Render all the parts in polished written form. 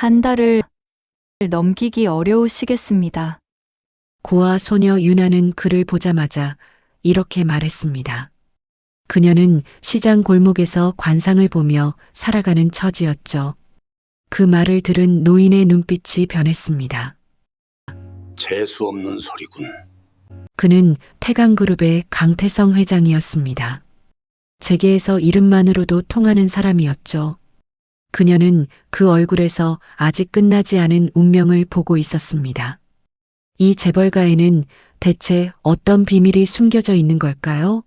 한 달을 넘기기 어려우시겠습니다. 고아 소녀 유나는 그를 보자마자 이렇게 말했습니다. 그녀는 시장 골목에서 관상을 보며 살아가는 처지였죠. 그 말을 들은 노인의 눈빛이 변했습니다. 재수 없는 소리군. 그는 태강그룹의 강태성 회장이었습니다. 재계에서 이름만으로도 통하는 사람이었죠. 그녀는 그 얼굴에서 아직 끝나지 않은 운명을 보고 있었습니다. 이 재벌가에는 대체 어떤 비밀이 숨겨져 있는 걸까요?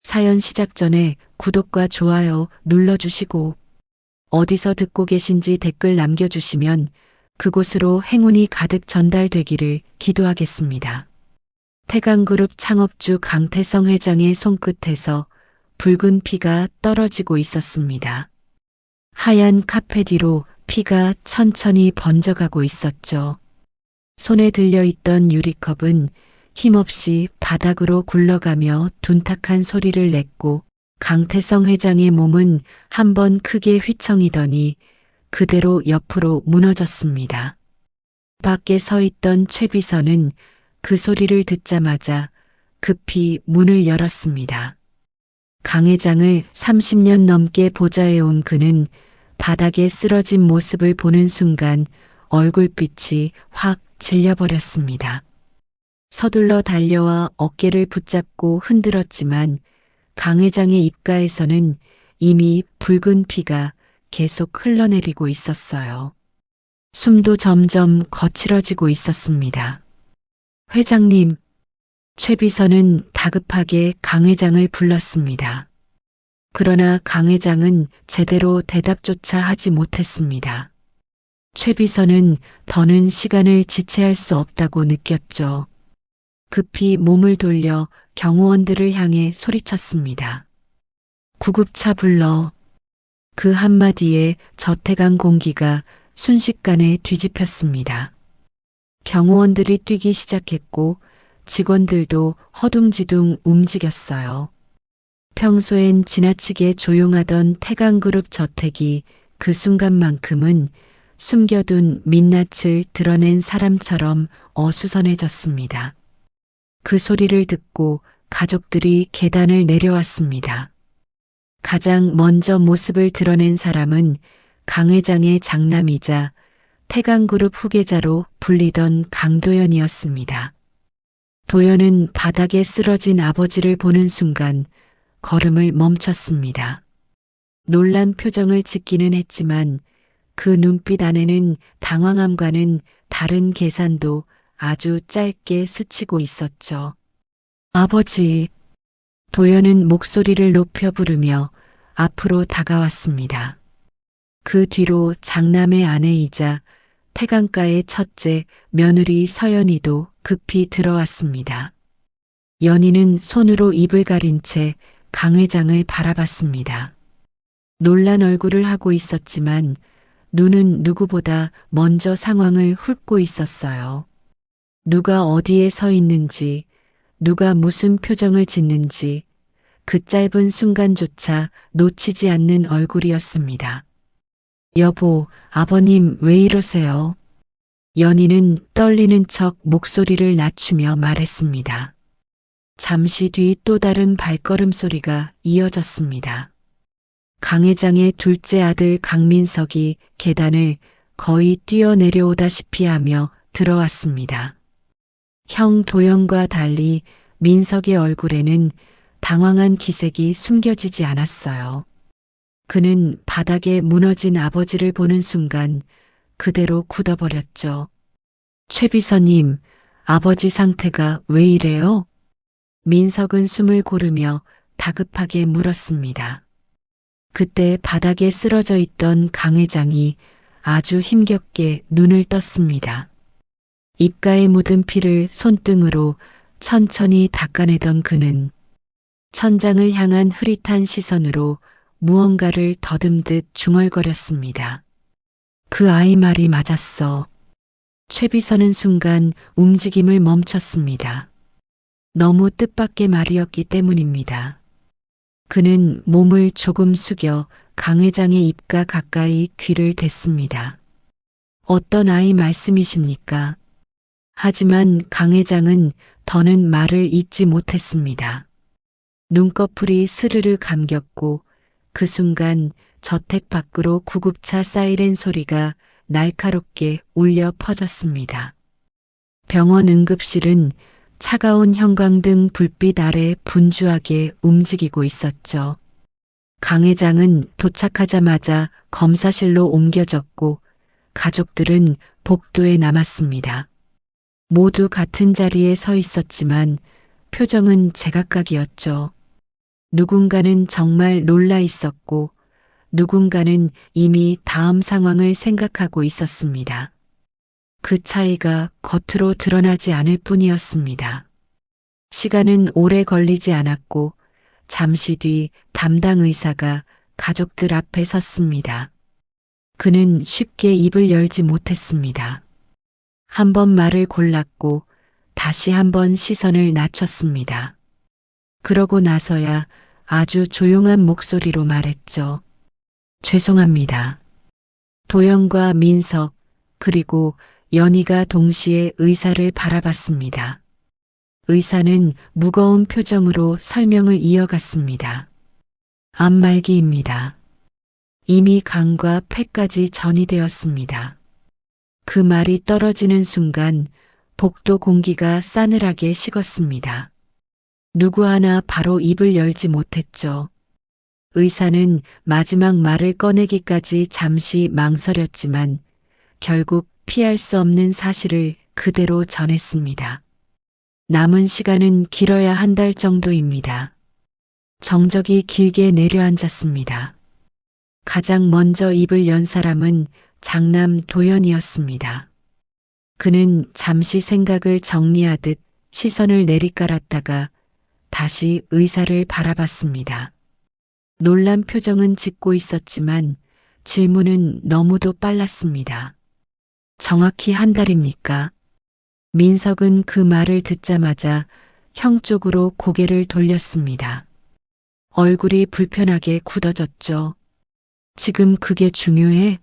사연 시작 전에 구독과 좋아요 눌러주시고 어디서 듣고 계신지 댓글 남겨주시면 그곳으로 행운이 가득 전달되기를 기도하겠습니다. 태강그룹 창업주 강태성 회장의 손끝에서 붉은 피가 떨어지고 있었습니다. 하얀 카페 뒤로 피가 천천히 번져가고 있었죠. 손에 들려있던 유리컵은 힘없이 바닥으로 굴러가며 둔탁한 소리를 냈고 강태성 회장의 몸은 한번 크게 휘청이더니 그대로 옆으로 무너졌습니다. 밖에 서 있던 최비서는 그 소리를 듣자마자 급히 문을 열었습니다. 강 회장을 30년 넘게 보좌해온 그는 바닥에 쓰러진 모습을 보는 순간 얼굴빛이 확 질려버렸습니다. 서둘러 달려와 어깨를 붙잡고 흔들었지만 강 회장의 입가에서는 이미 붉은 피가 계속 흘러내리고 있었어요. 숨도 점점 거칠어지고 있었습니다. 회장님, 최 비서는 다급하게 강 회장을 불렀습니다. 그러나 강 회장은 제대로 대답조차 하지 못했습니다. 최 비서는 더는 시간을 지체할 수 없다고 느꼈죠. 급히 몸을 돌려 경호원들을 향해 소리쳤습니다. 구급차 불러. 그 한마디에 저태강 공기가 순식간에 뒤집혔습니다. 경호원들이 뛰기 시작했고 직원들도 허둥지둥 움직였어요. 평소엔 지나치게 조용하던 태강그룹 저택이 그 순간만큼은 숨겨둔 민낯을 드러낸 사람처럼 어수선해졌습니다. 그 소리를 듣고 가족들이 계단을 내려왔습니다. 가장 먼저 모습을 드러낸 사람은 강 회장의 장남이자 태강그룹 후계자로 불리던 강도연이었습니다. 도연은 바닥에 쓰러진 아버지를 보는 순간 걸음을 멈췄습니다. 놀란 표정을 짓기는 했지만 그 눈빛 안에는 당황함과는 다른 계산도 아주 짧게 스치고 있었죠. 아버지. 도연은 목소리를 높여 부르며 앞으로 다가왔습니다. 그 뒤로 장남의 아내이자 태강가의 첫째 며느리 서연이도 급히 들어왔습니다. 연희는 손으로 입을 가린 채 강 회장을 바라봤습니다. 놀란 얼굴을 하고 있었지만 눈은 누구보다 먼저 상황을 훑고 있었어요. 누가 어디에 서 있는지, 누가 무슨 표정을 짓는지 그 짧은 순간조차 놓치지 않는 얼굴이었습니다. 여보, 아버님 왜 이러세요? 연희는 떨리는 척 목소리를 낮추며 말했습니다. 잠시 뒤 또 다른 발걸음 소리가 이어졌습니다. 강 회장의 둘째 아들 강민석이 계단을 거의 뛰어내려오다시피 하며 들어왔습니다. 형 도연과 달리 민석의 얼굴에는 당황한 기색이 숨겨지지 않았어요. 그는 바닥에 무너진 아버지를 보는 순간 그대로 굳어버렸죠. 최 비서님, 아버지 상태가 왜 이래요? 민석은 숨을 고르며 다급하게 물었습니다. 그때 바닥에 쓰러져 있던 강 회장이 아주 힘겹게 눈을 떴습니다. 입가에 묻은 피를 손등으로 천천히 닦아내던 그는 천장을 향한 흐릿한 시선으로 무언가를 더듬듯 중얼거렸습니다. 그 아이 말이 맞았어. 최 비서는 순간 움직임을 멈췄습니다. 너무 뜻밖의 말이었기 때문입니다. 그는 몸을 조금 숙여 강 회장의 입가 가까이 귀를 댔습니다. 어떤 아이 말씀이십니까? 하지만 강 회장은 더는 말을 잇지 못했습니다. 눈꺼풀이 스르르 감겼고 그 순간 저택 밖으로 구급차 사이렌 소리가 날카롭게 울려 퍼졌습니다. 병원 응급실은 차가운 형광등 불빛 아래 분주하게 움직이고 있었죠. 강 회장은 도착하자마자 검사실로 옮겨졌고 가족들은 복도에 남았습니다. 모두 같은 자리에 서 있었지만 표정은 제각각이었죠. 누군가는 정말 놀라 있었고 누군가는 이미 다음 상황을 생각하고 있었습니다. 그 차이가 겉으로 드러나지 않을 뿐이었습니다. 시간은 오래 걸리지 않았고 잠시 뒤 담당 의사가 가족들 앞에 섰습니다. 그는 쉽게 입을 열지 못했습니다. 한 번 말을 골랐고 다시 한 번 시선을 낮췄습니다. 그러고 나서야 아주 조용한 목소리로 말했죠. 죄송합니다. 도영과 민석 그리고 연희가 동시에 의사를 바라봤습니다. 의사는 무거운 표정으로 설명을 이어갔습니다. 암말기입니다. 이미 간과 폐까지 전이되었습니다. 그 말이 떨어지는 순간 복도 공기가 싸늘하게 식었습니다. 누구 하나 바로 입을 열지 못했죠. 의사는 마지막 말을 꺼내기까지 잠시 망설였지만 결국 피할 수 없는 사실을 그대로 전했습니다. 남은 시간은 길어야 한 달 정도입니다. 정적이 길게 내려앉았습니다. 가장 먼저 입을 연 사람은 장남 도연이었습니다. 그는 잠시 생각을 정리하듯 시선을 내리깔았다가 다시 의사를 바라봤습니다. 놀란 표정은 짓고 있었지만 질문은 너무도 빨랐습니다. 정확히 한 달입니까? 민석은 그 말을 듣자마자 형 쪽으로 고개를 돌렸습니다. 얼굴이 불편하게 굳어졌죠. 지금 그게 중요해?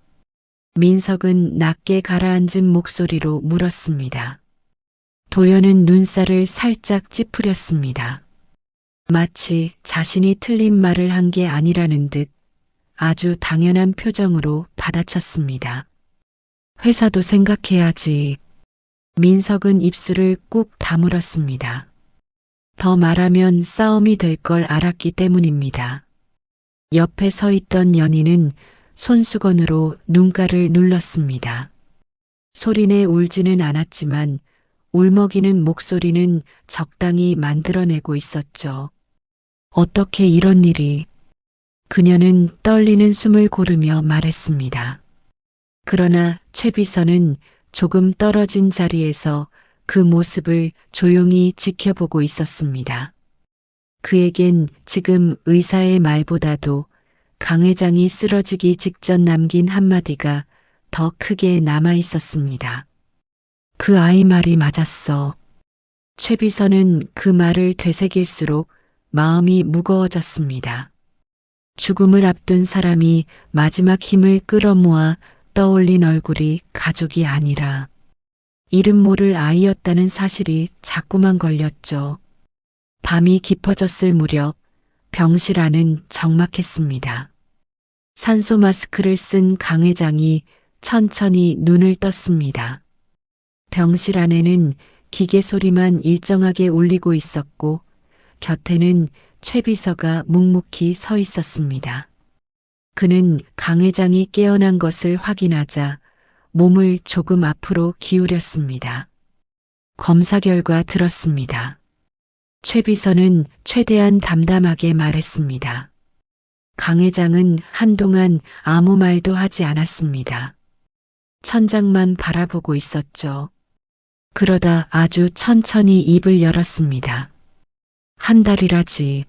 민석은 낮게 가라앉은 목소리로 물었습니다. 도연은 눈살을 살짝 찌푸렸습니다. 마치 자신이 틀린 말을 한 게 아니라는 듯 아주 당연한 표정으로 받아쳤습니다. 회사도 생각해야지. 민석은 입술을 꾹 다물었습니다. 더 말하면 싸움이 될 걸 알았기 때문입니다. 옆에 서 있던 연희는 손수건으로 눈가를 눌렀습니다. 소리내 울지는 않았지만 울먹이는 목소리는 적당히 만들어내고 있었죠. 어떻게 이런 일이? 그녀는 떨리는 숨을 고르며 말했습니다. 그러나 최 비서는 조금 떨어진 자리에서 그 모습을 조용히 지켜보고 있었습니다. 그에겐 지금 의사의 말보다도 강 회장이 쓰러지기 직전 남긴 한마디가 더 크게 남아 있었습니다. 그 아이 말이 맞았어. 최 비서는 그 말을 되새길수록 마음이 무거워졌습니다. 죽음을 앞둔 사람이 마지막 힘을 끌어모아 떠올린 얼굴이 가족이 아니라 이름 모를 아이였다는 사실이 자꾸만 걸렸죠. 밤이 깊어졌을 무렵 병실 안은 적막했습니다. 산소 마스크를 쓴 강 회장이 천천히 눈을 떴습니다. 병실 안에는 기계 소리만 일정하게 울리고 있었고 곁에는 최 비서가 묵묵히 서 있었습니다. 그는 강 회장이 깨어난 것을 확인하자 몸을 조금 앞으로 기울였습니다. 검사 결과 들었습니다. 최 비서는 최대한 담담하게 말했습니다. 강 회장은 한동안 아무 말도 하지 않았습니다. 천장만 바라보고 있었죠. 그러다 아주 천천히 입을 열었습니다. 한 달이라지.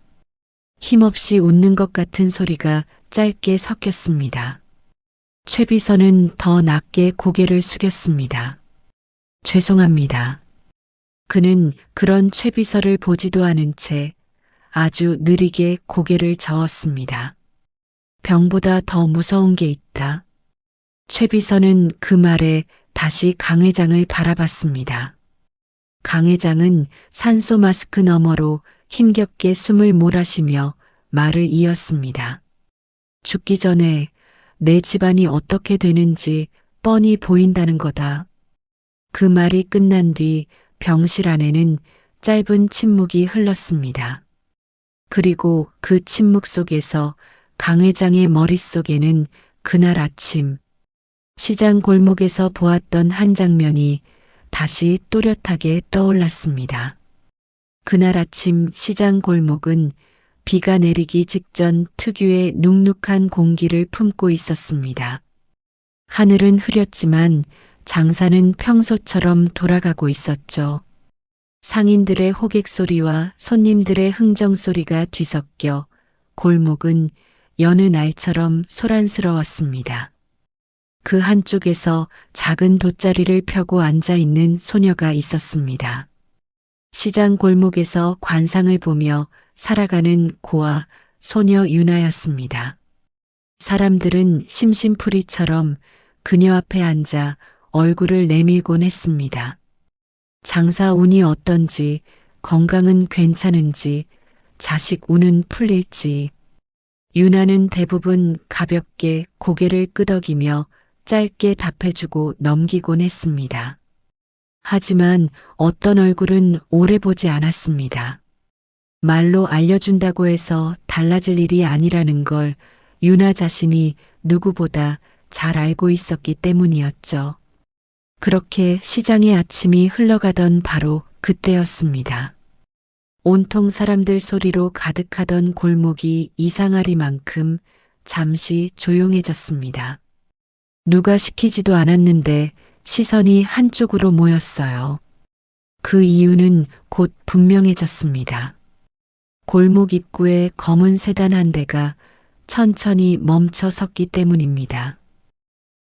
힘없이 웃는 것 같은 소리가 짧게 섞였습니다. 최 비서는 더 낮게 고개를 숙였습니다. 죄송합니다. 그는 그런 최 비서를 보지도 않은 채 아주 느리게 고개를 저었습니다. 병보다 더 무서운 게 있다. 최 비서는 그 말에 다시 강 회장을 바라봤습니다. 강 회장은 산소 마스크 너머로 힘겹게 숨을 몰아쉬며 말을 이었습니다. 죽기 전에 내 집안이 어떻게 되는지 뻔히 보인다는 거다. 그 말이 끝난 뒤 병실 안에는 짧은 침묵이 흘렀습니다. 그리고 그 침묵 속에서 강 회장의 머릿속에는 그날 아침 시장 골목에서 보았던 한 장면이 다시 또렷하게 떠올랐습니다. 그날 아침 시장 골목은 비가 내리기 직전 특유의 눅눅한 공기를 품고 있었습니다. 하늘은 흐렸지만 장사는 평소처럼 돌아가고 있었죠. 상인들의 호객 소리와 손님들의 흥정 소리가 뒤섞여 골목은 여느 날처럼 소란스러웠습니다. 그 한쪽에서 작은 돗자리를 펴고 앉아 있는 소녀가 있었습니다. 시장 골목에서 관상을 보며 살아가는 고아 소녀 유나였습니다. 사람들은 심심풀이처럼 그녀 앞에 앉아 얼굴을 내밀곤 했습니다. 장사 운이 어떤지, 건강은 괜찮은지, 자식 운은 풀릴지. 유나는 대부분 가볍게 고개를 끄덕이며 짧게 답해주고 넘기곤 했습니다. 하지만 어떤 얼굴은 오래 보지 않았습니다. 말로 알려준다고 해서 달라질 일이 아니라는 걸 유나 자신이 누구보다 잘 알고 있었기 때문이었죠. 그렇게 시장의 아침이 흘러가던 바로 그때였습니다. 온통 사람들 소리로 가득하던 골목이 이상하리만큼 잠시 조용해졌습니다. 누가 시키지도 않았는데 시선이 한쪽으로 모였어요. 그 이유는 곧 분명해졌습니다. 골목 입구에 검은 세단 한 대가 천천히 멈춰 섰기 때문입니다.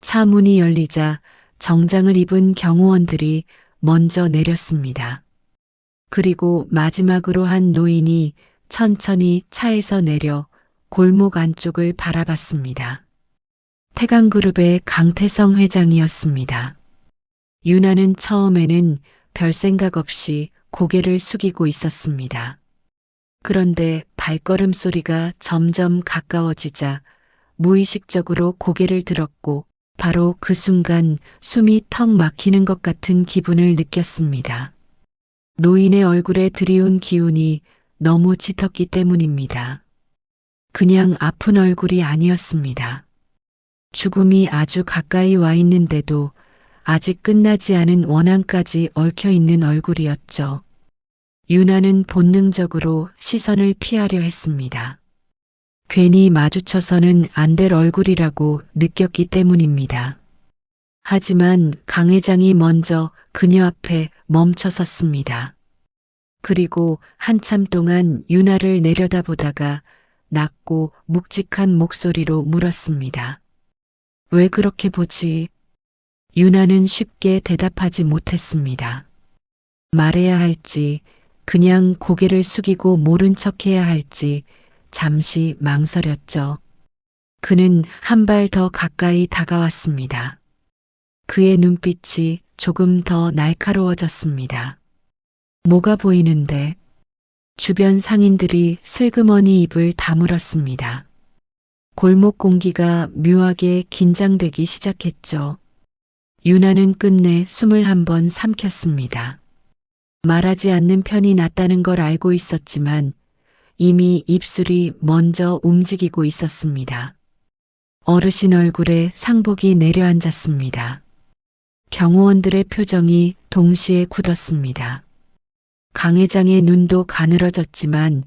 차 문이 열리자 정장을 입은 경호원들이 먼저 내렸습니다. 그리고 마지막으로 한 노인이 천천히 차에서 내려 골목 안쪽을 바라봤습니다. 태강그룹의 강태성 회장이었습니다. 유나는 처음에는 별 생각 없이 고개를 숙이고 있었습니다. 그런데 발걸음 소리가 점점 가까워지자 무의식적으로 고개를 들었고 바로 그 순간 숨이 턱 막히는 것 같은 기분을 느꼈습니다. 노인의 얼굴에 드리운 기운이 너무 짙었기 때문입니다. 그냥 아픈 얼굴이 아니었습니다. 죽음이 아주 가까이 와 있는데도 아직 끝나지 않은 원한까지 얽혀 있는 얼굴이었죠. 유나는 본능적으로 시선을 피하려 했습니다. 괜히 마주쳐서는 안 될 얼굴이라고 느꼈기 때문입니다. 하지만 강 회장이 먼저 그녀 앞에 멈춰 섰습니다. 그리고 한참 동안 유나를 내려다보다가 낮고 묵직한 목소리로 물었습니다. 왜 그렇게 보지? 유나는 쉽게 대답하지 못했습니다. 말해야 할지, 그냥 고개를 숙이고 모른 척해야 할지 잠시 망설였죠. 그는 한 발 더 가까이 다가왔습니다. 그의 눈빛이 조금 더 날카로워졌습니다. 뭐가 보이는데? 주변 상인들이 슬그머니 입을 다물었습니다. 골목 공기가 묘하게 긴장되기 시작했죠. 유나는 끝내 숨을 한번 삼켰습니다. 말하지 않는 편이 낫다는 걸 알고 있었지만 이미 입술이 먼저 움직이고 있었습니다. 어르신 얼굴에 상복이 내려앉았습니다. 경호원들의 표정이 동시에 굳었습니다. 강 회장의 눈도 가늘어졌지만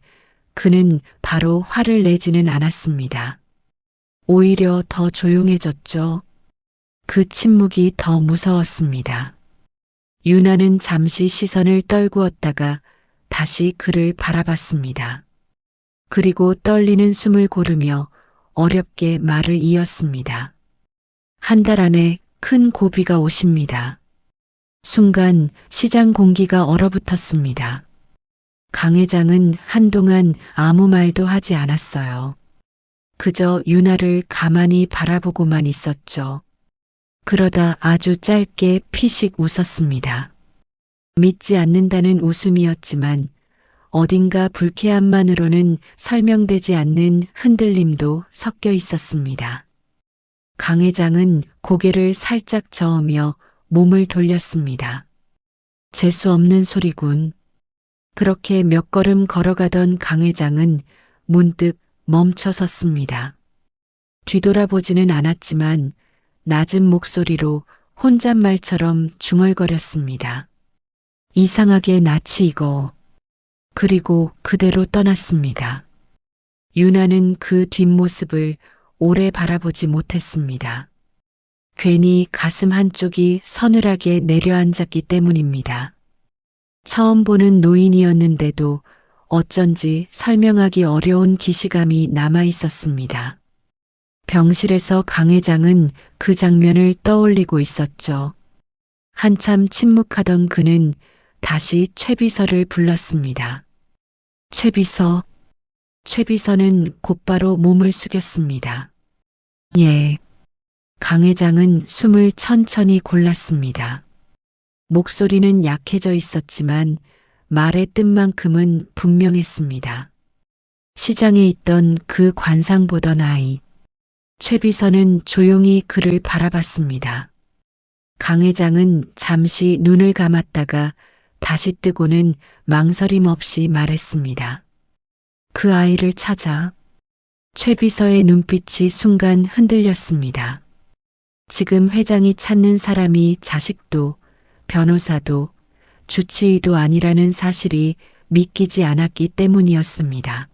그는 바로 화를 내지는 않았습니다. 오히려 더 조용해졌죠. 그 침묵이 더 무서웠습니다. 유나는 잠시 시선을 떨구었다가 다시 그를 바라봤습니다. 그리고 떨리는 숨을 고르며 어렵게 말을 이었습니다. 한 달 안에 큰 고비가 오십니다. 순간 시장 공기가 얼어붙었습니다. 강 회장은 한동안 아무 말도 하지 않았어요. 그저 유나를 가만히 바라보고만 있었죠. 그러다 아주 짧게 피식 웃었습니다. 믿지 않는다는 웃음이었지만 어딘가 불쾌함만으로는 설명되지 않는 흔들림도 섞여 있었습니다. 강 회장은 고개를 살짝 저으며 몸을 돌렸습니다. 재수 없는 소리군. 그렇게 몇 걸음 걸어가던 강 회장은 문득 멈춰 섰습니다. 뒤돌아보지는 않았지만 낮은 목소리로 혼잣말처럼 중얼거렸습니다. 이상하게 낯이 익어. 그리고 그대로 떠났습니다. 유나는 그 뒷모습을 오래 바라보지 못했습니다. 괜히 가슴 한쪽이 서늘하게 내려앉았기 때문입니다. 처음 보는 노인이었는데도 어쩐지 설명하기 어려운 기시감이 남아 있었습니다. 병실에서 강 회장은 그 장면을 떠올리고 있었죠. 한참 침묵하던 그는 다시 최비서를 불렀습니다. 최비서. 최비서는 곧바로 몸을 숙였습니다. 예. 강 회장은 숨을 천천히 골랐습니다. 목소리는 약해져 있었지만 말의 뜻만큼은 분명했습니다. 시장에 있던 그 관상 보던 아이. 최비서는 조용히 그를 바라봤습니다. 강 회장은 잠시 눈을 감았다가 다시 뜨고는 망설임 없이 말했습니다. 그 아이를 찾아. 최비서의 눈빛이 순간 흔들렸습니다. 지금 회장이 찾는 사람이 자식도 변호사도 주치의도 아니라는 사실이 믿기지 않았기 때문이었습니다.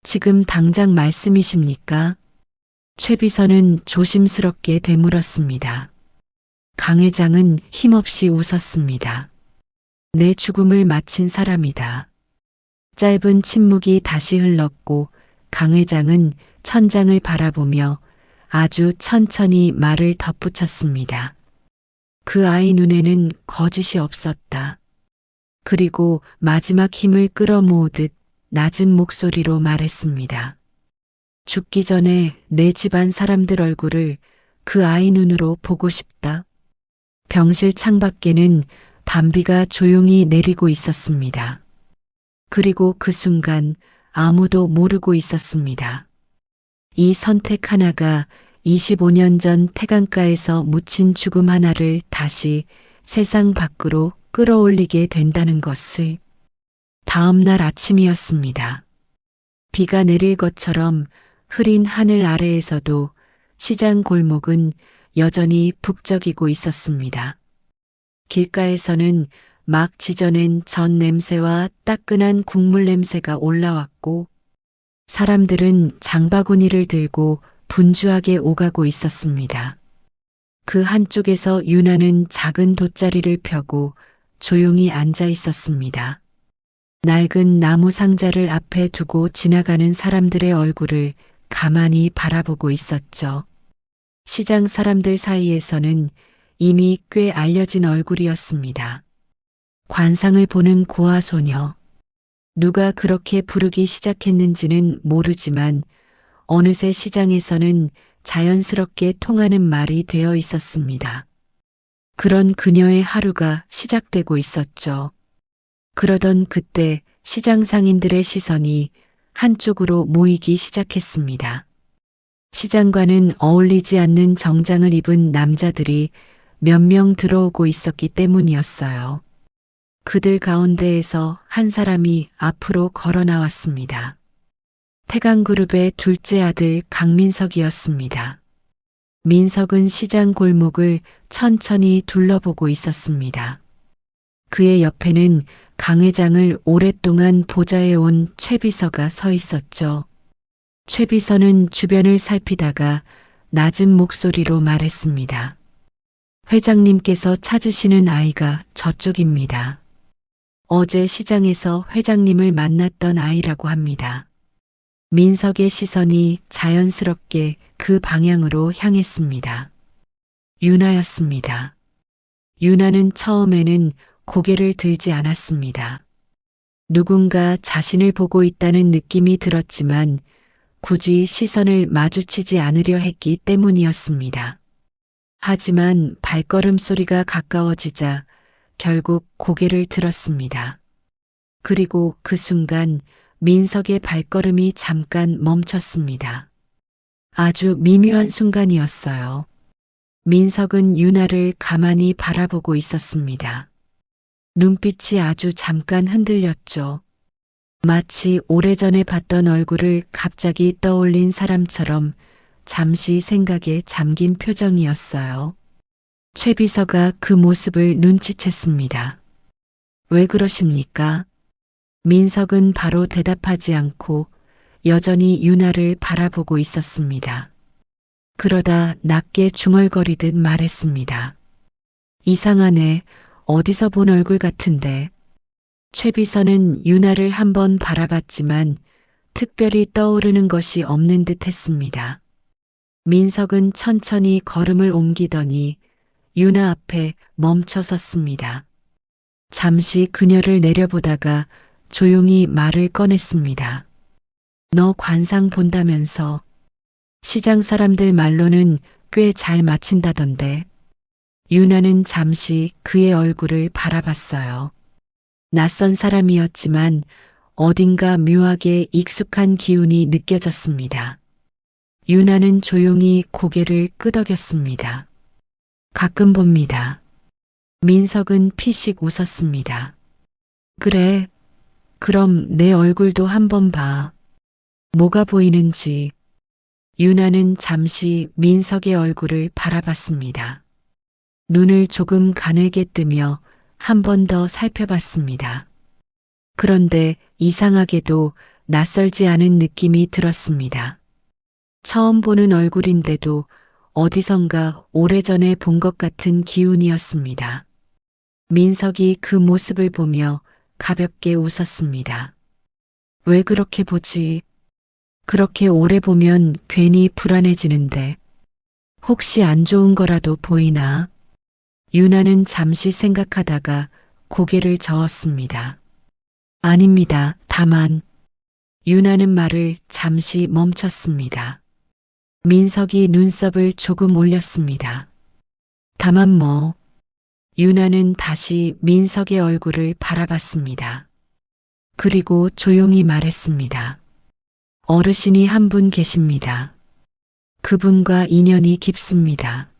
지금 당장 말씀이십니까? 최비서는 조심스럽게 되물었습니다. 강 회장은 힘없이 웃었습니다. 내 죽음을 마친 사람이다. 짧은 침묵이 다시 흘렀고 강 회장은 천장을 바라보며 아주 천천히 말을 덧붙였습니다. 그 아이 눈에는 거짓이 없었다. 그리고 마지막 힘을 끌어모으듯 낮은 목소리로 말했습니다. 죽기 전에 내 집안 사람들 얼굴을 그 아이 눈으로 보고 싶다. 병실 창밖에는 밤비가 조용히 내리고 있었습니다. 그리고 그 순간 아무도 모르고 있었습니다. 이 선택 하나가 25년 전 태강가에서 묻힌 죽음 하나를 다시 세상 밖으로 끌어올리게 된다는 것을. 다음 날 아침이었습니다. 비가 내릴 것처럼 흐린 하늘 아래에서도 시장 골목은 여전히 북적이고 있었습니다. 길가에서는 막 지져낸 전 냄새와 따끈한 국물 냄새가 올라왔고 사람들은 장바구니를 들고 분주하게 오가고 있었습니다. 그 한쪽에서 유나는 작은 돗자리를 펴고 조용히 앉아 있었습니다. 낡은 나무 상자를 앞에 두고 지나가는 사람들의 얼굴을 가만히 바라보고 있었죠. 시장 사람들 사이에서는 이미 꽤 알려진 얼굴이었습니다. 관상을 보는 고아 소녀. 누가 그렇게 부르기 시작했는지는 모르지만 어느새 시장에서는 자연스럽게 통하는 말이 되어 있었습니다. 그런 그녀의 하루가 시작되고 있었죠. 그러던 그때 시장 상인들의 시선이 한쪽으로 모이기 시작했습니다. 시장과는 어울리지 않는 정장을 입은 남자들이 몇 명 들어오고 있었기 때문이었어요. 그들 가운데에서 한 사람이 앞으로 걸어 나왔습니다. 태강그룹의 둘째 아들 강민석이었습니다. 민석은 시장 골목을 천천히 둘러보고 있었습니다. 그의 옆에는 강 회장을 오랫동안 보좌해온 최비서가 서 있었죠. 최비서는 주변을 살피다가 낮은 목소리로 말했습니다. 회장님께서 찾으시는 아이가 저쪽입니다. 어제 시장에서 회장님을 만났던 아이라고 합니다. 민석의 시선이 자연스럽게 그 방향으로 향했습니다. 유나였습니다. 유나는 처음에는 고개를 들지 않았습니다. 누군가 자신을 보고 있다는 느낌이 들었지만 굳이 시선을 마주치지 않으려 했기 때문이었습니다. 하지만 발걸음 소리가 가까워지자 결국 고개를 들었습니다. 그리고 그 순간 민석의 발걸음이 잠깐 멈췄습니다. 아주 미묘한 순간이었어요. 민석은 유나를 가만히 바라보고 있었습니다. 눈빛이 아주 잠깐 흔들렸죠. 마치 오래전에 봤던 얼굴을 갑자기 떠올린 사람처럼 잠시 생각에 잠긴 표정이었어요. 최 비서가 그 모습을 눈치챘습니다. 왜 그러십니까? 민석은 바로 대답하지 않고 여전히 유나를 바라보고 있었습니다. 그러다 낮게 중얼거리듯 말했습니다. 이상하네. 어디서 본 얼굴 같은데. 최 비서는 유나를 한번 바라봤지만 특별히 떠오르는 것이 없는 듯 했습니다. 민석은 천천히 걸음을 옮기더니 유나 앞에 멈춰 섰습니다. 잠시 그녀를 내려보다가 조용히 말을 꺼냈습니다. 너 관상 본다면서. 시장 사람들 말로는 꽤 잘 맞힌다던데. 유나는 잠시 그의 얼굴을 바라봤어요. 낯선 사람이었지만 어딘가 묘하게 익숙한 기운이 느껴졌습니다. 유나는 조용히 고개를 끄덕였습니다. 가끔 봅니다. 민석은 피식 웃었습니다. 그래, 그럼 내 얼굴도 한번 봐. 뭐가 보이는지. 유나는 잠시 민석의 얼굴을 바라봤습니다. 눈을 조금 가늘게 뜨며 한 번 더 살펴봤습니다. 그런데 이상하게도 낯설지 않은 느낌이 들었습니다. 처음 보는 얼굴인데도 어디선가 오래전에 본 것 같은 기운이었습니다. 민석이 그 모습을 보며 가볍게 웃었습니다. 왜 그렇게 보지? 그렇게 오래 보면 괜히 불안해지는데. 혹시 안 좋은 거라도 보이나? 유나는 잠시 생각하다가 고개를 저었습니다. 아닙니다. 다만. 유나는 말을 잠시 멈췄습니다. 민석이 눈썹을 조금 올렸습니다. 다만 뭐. 유나는 다시 민석의 얼굴을 바라봤습니다. 그리고 조용히 말했습니다. 어르신이 한 분 계십니다. 그분과 인연이 깊습니다.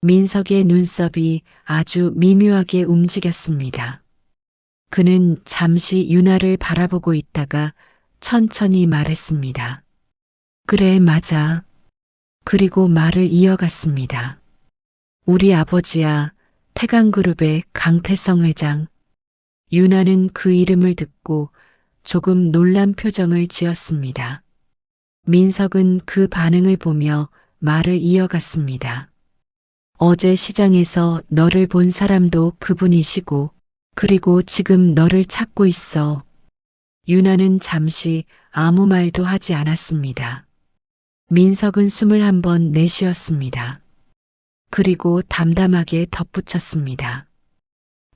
민석의 눈썹이 아주 미묘하게 움직였습니다. 그는 잠시 유나를 바라보고 있다가 천천히 말했습니다. 그래, 맞아. 그리고 말을 이어갔습니다. 우리 아버지야, 태강그룹의 강태성 회장. 유나는 그 이름을 듣고 조금 놀란 표정을 지었습니다. 민석은 그 반응을 보며 말을 이어갔습니다. 어제 시장에서 너를 본 사람도 그분이시고, 그리고 지금 너를 찾고 있어. 유나는 잠시 아무 말도 하지 않았습니다. 민석은 숨을 한번 내쉬었습니다. 그리고 담담하게 덧붙였습니다.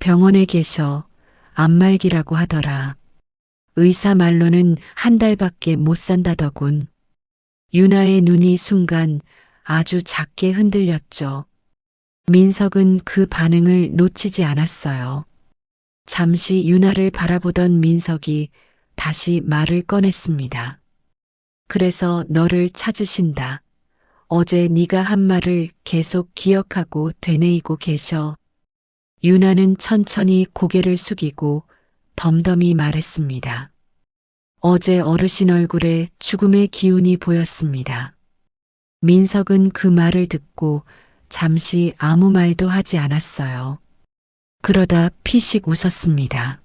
병원에 계셔. 안말기라고 하더라. 의사 말로는 한 달밖에 못 산다더군. 유나의 눈이 순간 아주 작게 흔들렸죠. 민석은 그 반응을 놓치지 않았어요. 잠시 유나를 바라보던 민석이 다시 말을 꺼냈습니다. 그래서 너를 찾으신다. 어제 네가 한 말을 계속 기억하고 되뇌이고 계셔. 유나는 천천히 고개를 숙이고 덤덤히 말했습니다. 어제 어르신 얼굴에 죽음의 기운이 보였습니다. 민석은 그 말을 듣고 잠시 아무 말도 하지 않았어요. 그러다 피식 웃었습니다.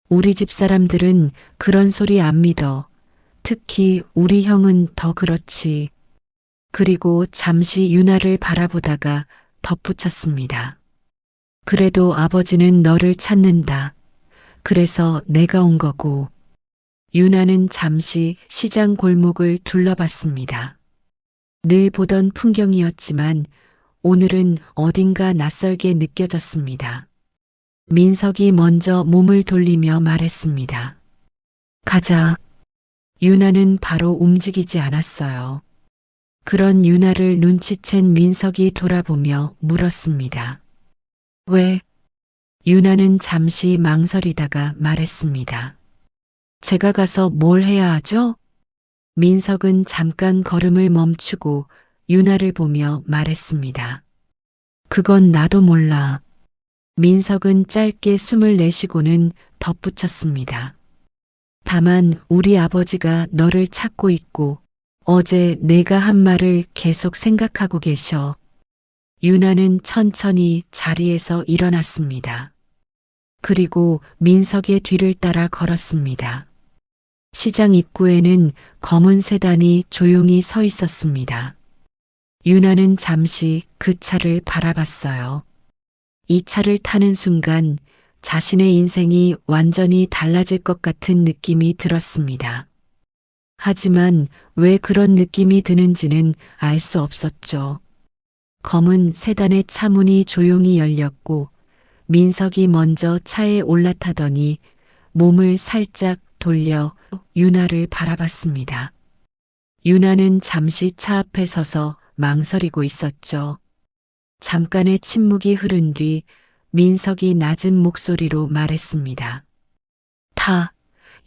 우리 집 사람들은 그런 소리 안 믿어. 특히 우리 형은 더 그렇지. 그리고 잠시 유나를 바라보다가 덧붙였습니다. 그래도 아버지는 너를 찾는다. 그래서 내가 온 거고. 유나는 잠시 시장 골목을 둘러봤습니다. 늘 보던 풍경이었지만 오늘은 어딘가 낯설게 느껴졌습니다. 민석이 먼저 몸을 돌리며 말했습니다. 가자. 유나는 바로 움직이지 않았어요. 그런 유나를 눈치챈 민석이 돌아보며 물었습니다. 왜? 유나는 잠시 망설이다가 말했습니다. 제가 가서 뭘 해야 하죠? 민석은 잠깐 걸음을 멈추고 유나를 보며 말했습니다. 그건 나도 몰라. 민석은 짧게 숨을 내쉬고는 덧붙였습니다. 다만 우리 아버지가 너를 찾고 있고 어제 내가 한 말을 계속 생각하고 계셔. 유나는 천천히 자리에서 일어났습니다. 그리고 민석의 뒤를 따라 걸었습니다. 시장 입구에는 검은 세단이 조용히 서 있었습니다. 유나는 잠시 그 차를 바라봤어요. 이 차를 타는 순간 자신의 인생이 완전히 달라질 것 같은 느낌이 들었습니다. 하지만 왜 그런 느낌이 드는지는 알 수 없었죠. 검은 세단의 차문이 조용히 열렸고 민석이 먼저 차에 올라타더니 몸을 살짝 돌려 유나를 바라봤습니다. 유나는 잠시 차 앞에 서서 망설이고 있었죠. 잠깐의 침묵이 흐른 뒤 민석이 낮은 목소리로 말했습니다.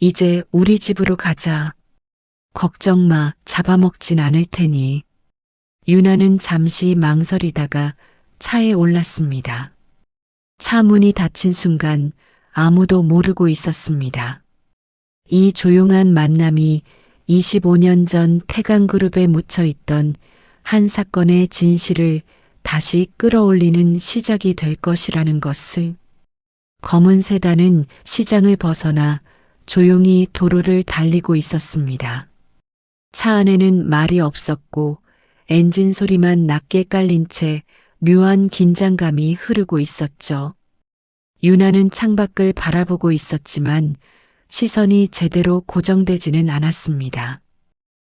이제 우리 집으로 가자. 걱정 마, 잡아먹진 않을 테니. 유나는 잠시 망설이다가 차에 올랐습니다. 차 문이 닫힌 순간 아무도 모르고 있었습니다. 이 조용한 만남이 25년 전 태강그룹에 묻혀있던 한 사건의 진실을 다시 끌어올리는 시작이 될 것이라는 것을. 검은 세단은 시장을 벗어나 조용히 도로를 달리고 있었습니다. 차 안에는 말이 없었고 엔진 소리만 낮게 깔린 채 묘한 긴장감이 흐르고 있었죠. 유나는 창밖을 바라보고 있었지만 시선이 제대로 고정되지는 않았습니다.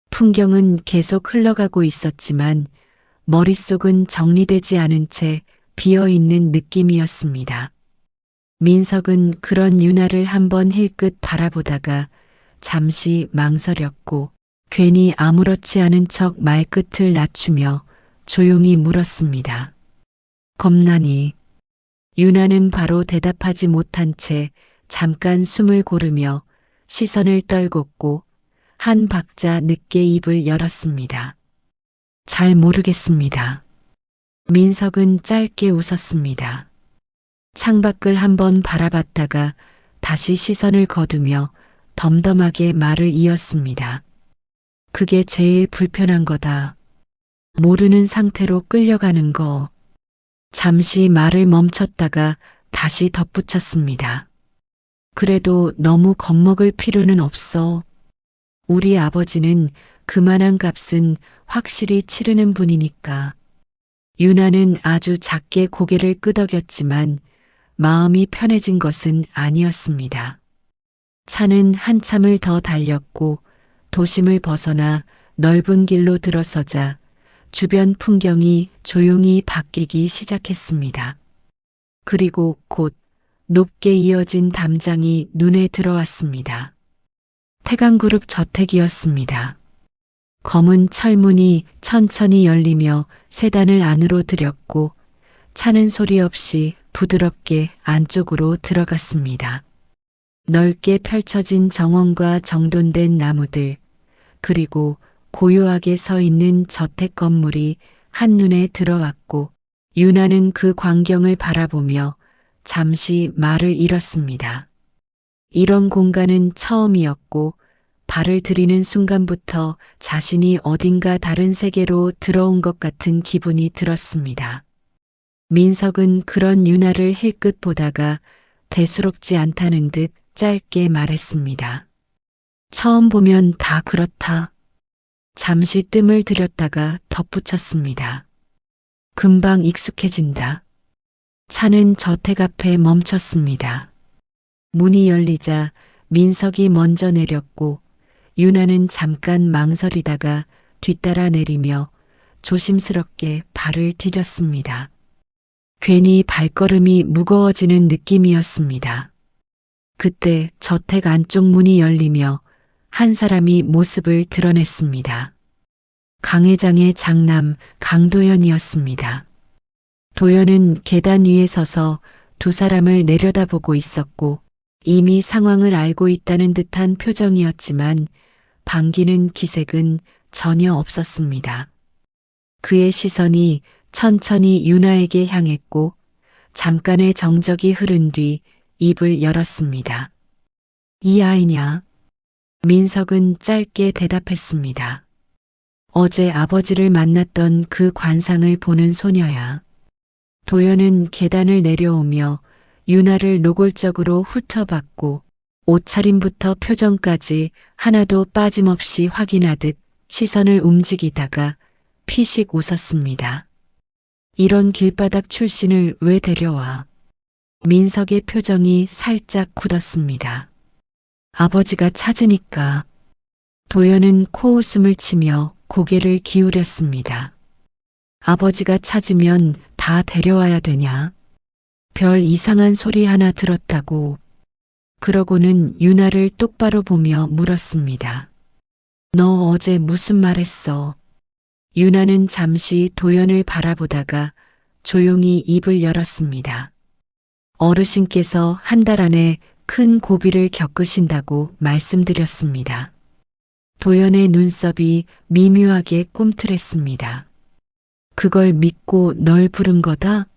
풍경은 계속 흘러가고 있었지만 머릿속은 정리되지 않은 채 비어있는 느낌이었습니다. 민석은 그런 유나를 한번 힐끗 바라보다가 잠시 망설였고 괜히 아무렇지 않은 척 말끝을 낮추며 조용히 물었습니다. 겁나니? 유나는 바로 대답하지 못한 채 잠깐 숨을 고르며 시선을 떨궜고 한 박자 늦게 입을 열었습니다. 잘 모르겠습니다. 민석은 짧게 웃었습니다. 창밖을 한번 바라봤다가 다시 시선을 거두며 덤덤하게 말을 이었습니다. 그게 제일 불편한 거다. 모르는 상태로 끌려가는 거. 잠시 말을 멈췄다가 다시 덧붙였습니다. 그래도 너무 겁먹을 필요는 없어. 우리 아버지는 그만한 값은 확실히 치르는 분이니까. 유나는 아주 작게 고개를 끄덕였지만 마음이 편해진 것은 아니었습니다. 차는 한참을 더 달렸고 도심을 벗어나 넓은 길로 들어서자 주변 풍경이 조용히 바뀌기 시작했습니다. 그리고 곧 높게 이어진 담장이 눈에 들어왔습니다. 태강그룹 저택이었습니다. 검은 철문이 천천히 열리며 세단을 안으로 들였고 차는 소리 없이 부드럽게 안쪽으로 들어갔습니다. 넓게 펼쳐진 정원과 정돈된 나무들, 그리고 고요하게 서 있는 저택 건물이 한눈에 들어왔고 유나는 그 광경을 바라보며 잠시 말을 잃었습니다. 이런 공간은 처음이었고 발을 들이는 순간부터 자신이 어딘가 다른 세계로 들어온 것 같은 기분이 들었습니다. 민석은 그런 유나를 힐끗 보다가 대수롭지 않다는 듯 짧게 말했습니다. 처음 보면 다 그렇다. 잠시 뜸을 들였다가 덧붙였습니다. 금방 익숙해진다. 차는 저택 앞에 멈췄습니다. 문이 열리자 민석이 먼저 내렸고 유나는 잠깐 망설이다가 뒤따라 내리며 조심스럽게 발을 디뎠습니다. 괜히 발걸음이 무거워지는 느낌이었습니다. 그때 저택 안쪽 문이 열리며 한 사람이 모습을 드러냈습니다. 강 회장의 장남 강도연이었습니다. 도연은 계단 위에 서서 두 사람을 내려다보고 있었고 이미 상황을 알고 있다는 듯한 표정이었지만 반기는 기색은 전혀 없었습니다. 그의 시선이 천천히 유나에게 향했고 잠깐의 정적이 흐른 뒤 입을 열었습니다. 이 아이냐? 민석은 짧게 대답했습니다. 어제 아버지를 만났던 그 관상을 보는 소녀야. 도연은 계단을 내려오며 유나를 노골적으로 훑어봤고 옷차림부터 표정까지 하나도 빠짐없이 확인하듯 시선을 움직이다가 피식 웃었습니다. 이런 길바닥 출신을 왜 데려와? 민석의 표정이 살짝 굳었습니다. 아버지가 찾으니까. 도연은 코웃음을 치며 고개를 기울였습니다. 아버지가 찾으면 다 데려와야 되냐? 별 이상한 소리 하나 들었다고. 그러고는 유나를 똑바로 보며 물었습니다. 너 어제 무슨 말 했어? 유나는 잠시 도연을 바라보다가 조용히 입을 열었습니다. 어르신께서 한 달 안에 큰 고비를 겪으신다고 말씀드렸습니다. 도연의 눈썹이 미묘하게 꿈틀했습니다. 그걸 믿고 널 부른 거다?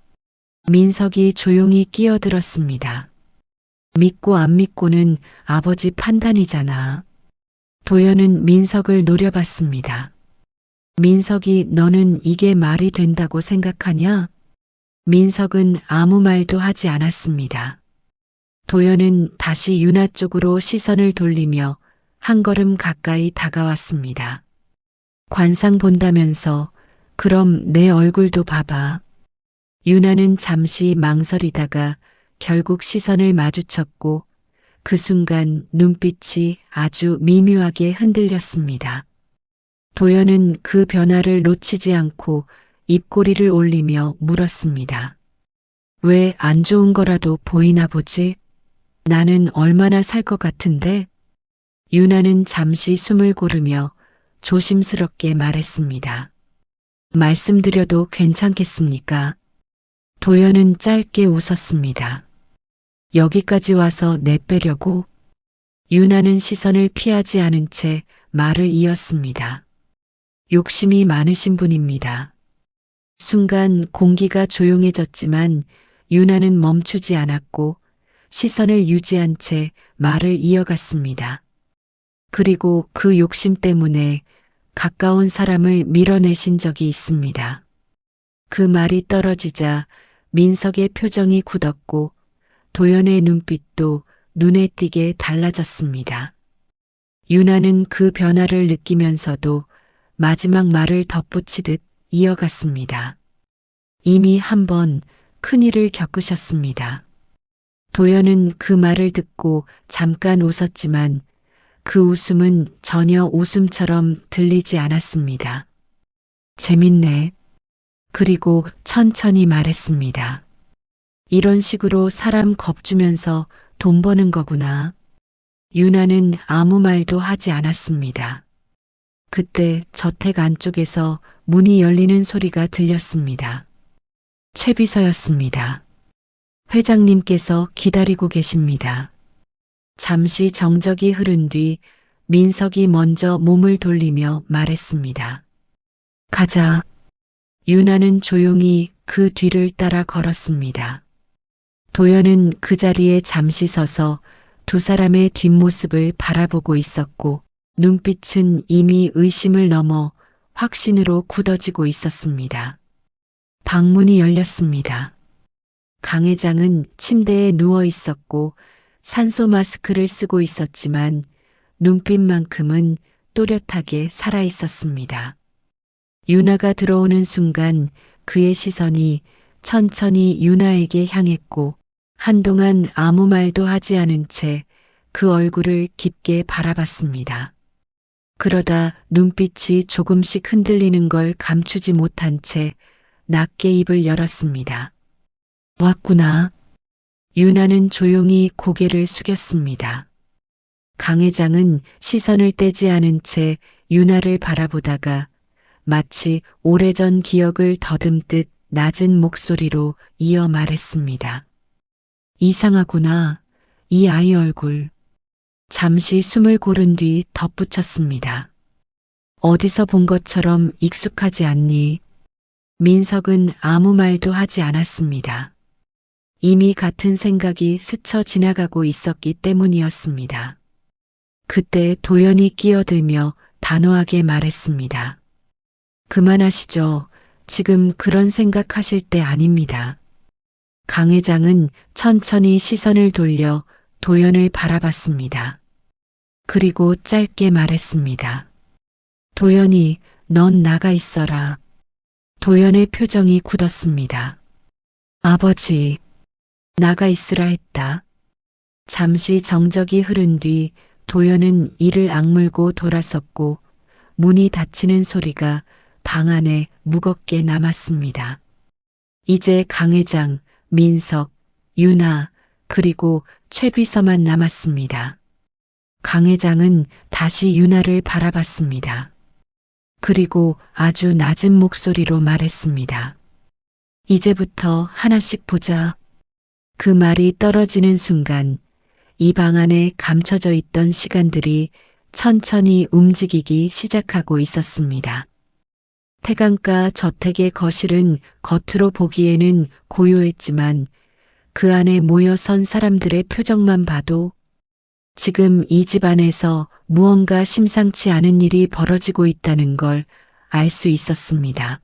민석이 조용히 끼어들었습니다. 믿고 안 믿고는 아버지 판단이잖아. 도연은 민석을 노려봤습니다. 민석이 너는 이게 말이 된다고 생각하냐? 민석은 아무 말도 하지 않았습니다. 도연은 다시 유나 쪽으로 시선을 돌리며 한 걸음 가까이 다가왔습니다. 관상 본다면서 그럼 내 얼굴도 봐봐. 유나는 잠시 망설이다가 결국 시선을 마주쳤고 그 순간 눈빛이 아주 미묘하게 흔들렸습니다. 도연은 그 변화를 놓치지 않고 입꼬리를 올리며 물었습니다. 왜 안 좋은 거라도 보이나 보지? 나는 얼마나 살 것 같은데? 유나는 잠시 숨을 고르며 조심스럽게 말했습니다. 말씀드려도 괜찮겠습니까? 도연은 짧게 웃었습니다. 여기까지 와서 내빼려고? 유나는 시선을 피하지 않은 채 말을 이었습니다. 욕심이 많으신 분입니다. 순간 공기가 조용해졌지만 유나는 멈추지 않았고 시선을 유지한 채 말을 이어갔습니다. 그리고 그 욕심 때문에 가까운 사람을 밀어내신 적이 있습니다. 그 말이 떨어지자 민석의 표정이 굳었고 도연의 눈빛도 눈에 띄게 달라졌습니다. 유나는 그 변화를 느끼면서도 마지막 말을 덧붙이듯 이어갔습니다. 이미 한 번 큰일을 겪으셨습니다. 도연은 그 말을 듣고 잠깐 웃었지만 그 웃음은 전혀 웃음처럼 들리지 않았습니다. 재밌네. 그리고 천천히 말했습니다. 이런 식으로 사람 겁주면서 돈 버는 거구나. 유나는 아무 말도 하지 않았습니다. 그때 저택 안쪽에서 문이 열리는 소리가 들렸습니다. 최 비서였습니다. 회장님께서 기다리고 계십니다. 잠시 정적이 흐른 뒤 민석이 먼저 몸을 돌리며 말했습니다. 가자. 유나는 조용히 그 뒤를 따라 걸었습니다. 도연은 그 자리에 잠시 서서 두 사람의 뒷모습을 바라보고 있었고 눈빛은 이미 의심을 넘어 확신으로 굳어지고 있었습니다. 방문이 열렸습니다. 강 회장은 침대에 누워 있었고 산소 마스크를 쓰고 있었지만 눈빛만큼은 또렷하게 살아 있었습니다. 유나가 들어오는 순간 그의 시선이 천천히 유나에게 향했고 한동안 아무 말도 하지 않은 채 그 얼굴을 깊게 바라봤습니다. 그러다 눈빛이 조금씩 흔들리는 걸 감추지 못한 채 낮게 입을 열었습니다. 왔구나. 유나는 조용히 고개를 숙였습니다. 강 회장은 시선을 떼지 않은 채 유나를 바라보다가 마치 오래전 기억을 더듬듯 낮은 목소리로 이어 말했습니다. 이상하구나. 이 아이 얼굴. 잠시 숨을 고른 뒤 덧붙였습니다. 어디서 본 것처럼 익숙하지 않니? 민석은 아무 말도 하지 않았습니다. 이미 같은 생각이 스쳐 지나가고 있었기 때문이었습니다. 그때 도연이 끼어들며 단호하게 말했습니다. 그만하시죠. 지금 그런 생각하실 때 아닙니다. 강 회장은 천천히 시선을 돌려 도연을 바라봤습니다. 그리고 짧게 말했습니다. 도연이, 넌 나가 있어라. 도연의 표정이 굳었습니다. 아버지, 나가 있으라 했다. 잠시 정적이 흐른 뒤 도연은 이를 악물고 돌아섰고 문이 닫히는 소리가 방 안에 무겁게 남았습니다. 이제 강 회장, 민석, 유나, 그리고 최 비서만 남았습니다. 강 회장은 다시 유나를 바라봤습니다. 그리고 아주 낮은 목소리로 말했습니다. 이제부터 하나씩 보자. 그 말이 떨어지는 순간 이 방 안에 감춰져 있던 시간들이 천천히 움직이기 시작하고 있었습니다. 태강가 저택의 거실은 겉으로 보기에는 고요했지만 그 안에 모여 선 사람들의 표정만 봐도 지금 이 집안에서 무언가 심상치 않은 일이 벌어지고 있다는 걸 알 수 있었습니다.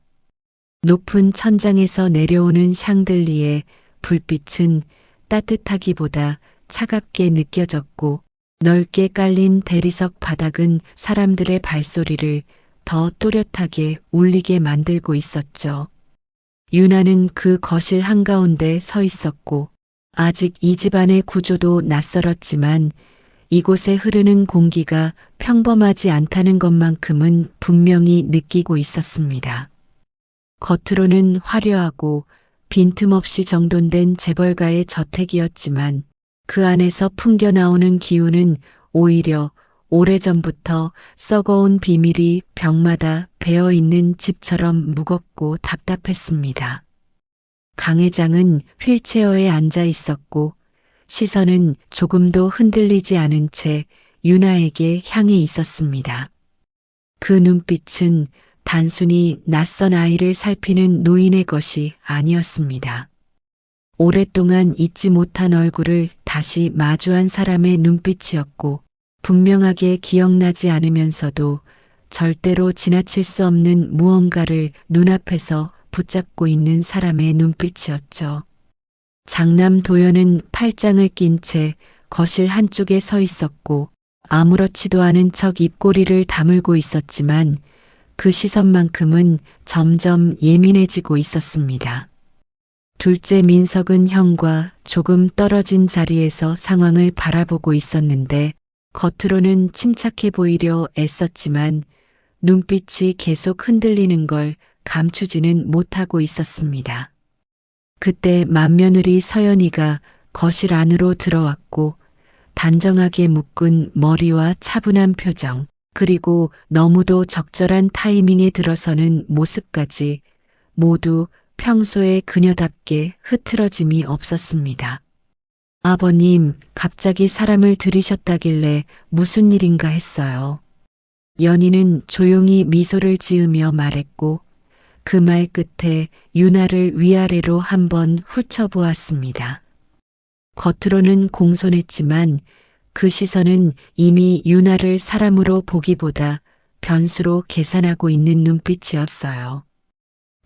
높은 천장에서 내려오는 샹들리에 불빛은 따뜻하기보다 차갑게 느껴졌고 넓게 깔린 대리석 바닥은 사람들의 발소리를 더 또렷하게 울리게 만들고 있었죠. 유나는 그 거실 한가운데 서 있었고 아직 이 집안의 구조도 낯설었지만 이곳에 흐르는 공기가 평범하지 않다는 것만큼은 분명히 느끼고 있었습니다. 겉으로는 화려하고 빈틈없이 정돈된 재벌가의 저택이었지만 그 안에서 풍겨나오는 기운은 오히려 오래전부터 썩어온 비밀이 벽마다 배어있는 집처럼 무겁고 답답했습니다. 강 회장은 휠체어에 앉아 있었고 시선은 조금도 흔들리지 않은 채 유나에게 향해 있었습니다. 그 눈빛은 단순히 낯선 아이를 살피는 노인의 것이 아니었습니다. 오랫동안 잊지 못한 얼굴을 다시 마주한 사람의 눈빛이었고 분명하게 기억나지 않으면서도 절대로 지나칠 수 없는 무언가를 눈앞에서 붙잡고 있는 사람의 눈빛이었죠. 장남 도연은 팔짱을 낀 채 거실 한쪽에 서 있었고 아무렇지도 않은 척 입꼬리를 다물고 있었지만 그 시선만큼은 점점 예민해지고 있었습니다. 둘째 민석은 형과 조금 떨어진 자리에서 상황을 바라보고 있었는데 겉으로는 침착해 보이려 애썼지만 눈빛이 계속 흔들리는 걸 감추지는 못하고 있었습니다. 그때 맏며느리 서연이가 거실 안으로 들어왔고 단정하게 묶은 머리와 차분한 표정 그리고 너무도 적절한 타이밍에 들어서는 모습까지 모두 평소의 그녀답게 흐트러짐이 없었습니다. 아버님, 갑자기 사람을 들이셨다길래 무슨 일인가 했어요. 연희는 조용히 미소를 지으며 말했고 그 말 끝에 유나를 위아래로 한번 훑어보았습니다. 겉으로는 공손했지만 그 시선은 이미 유나를 사람으로 보기보다 변수로 계산하고 있는 눈빛이었어요.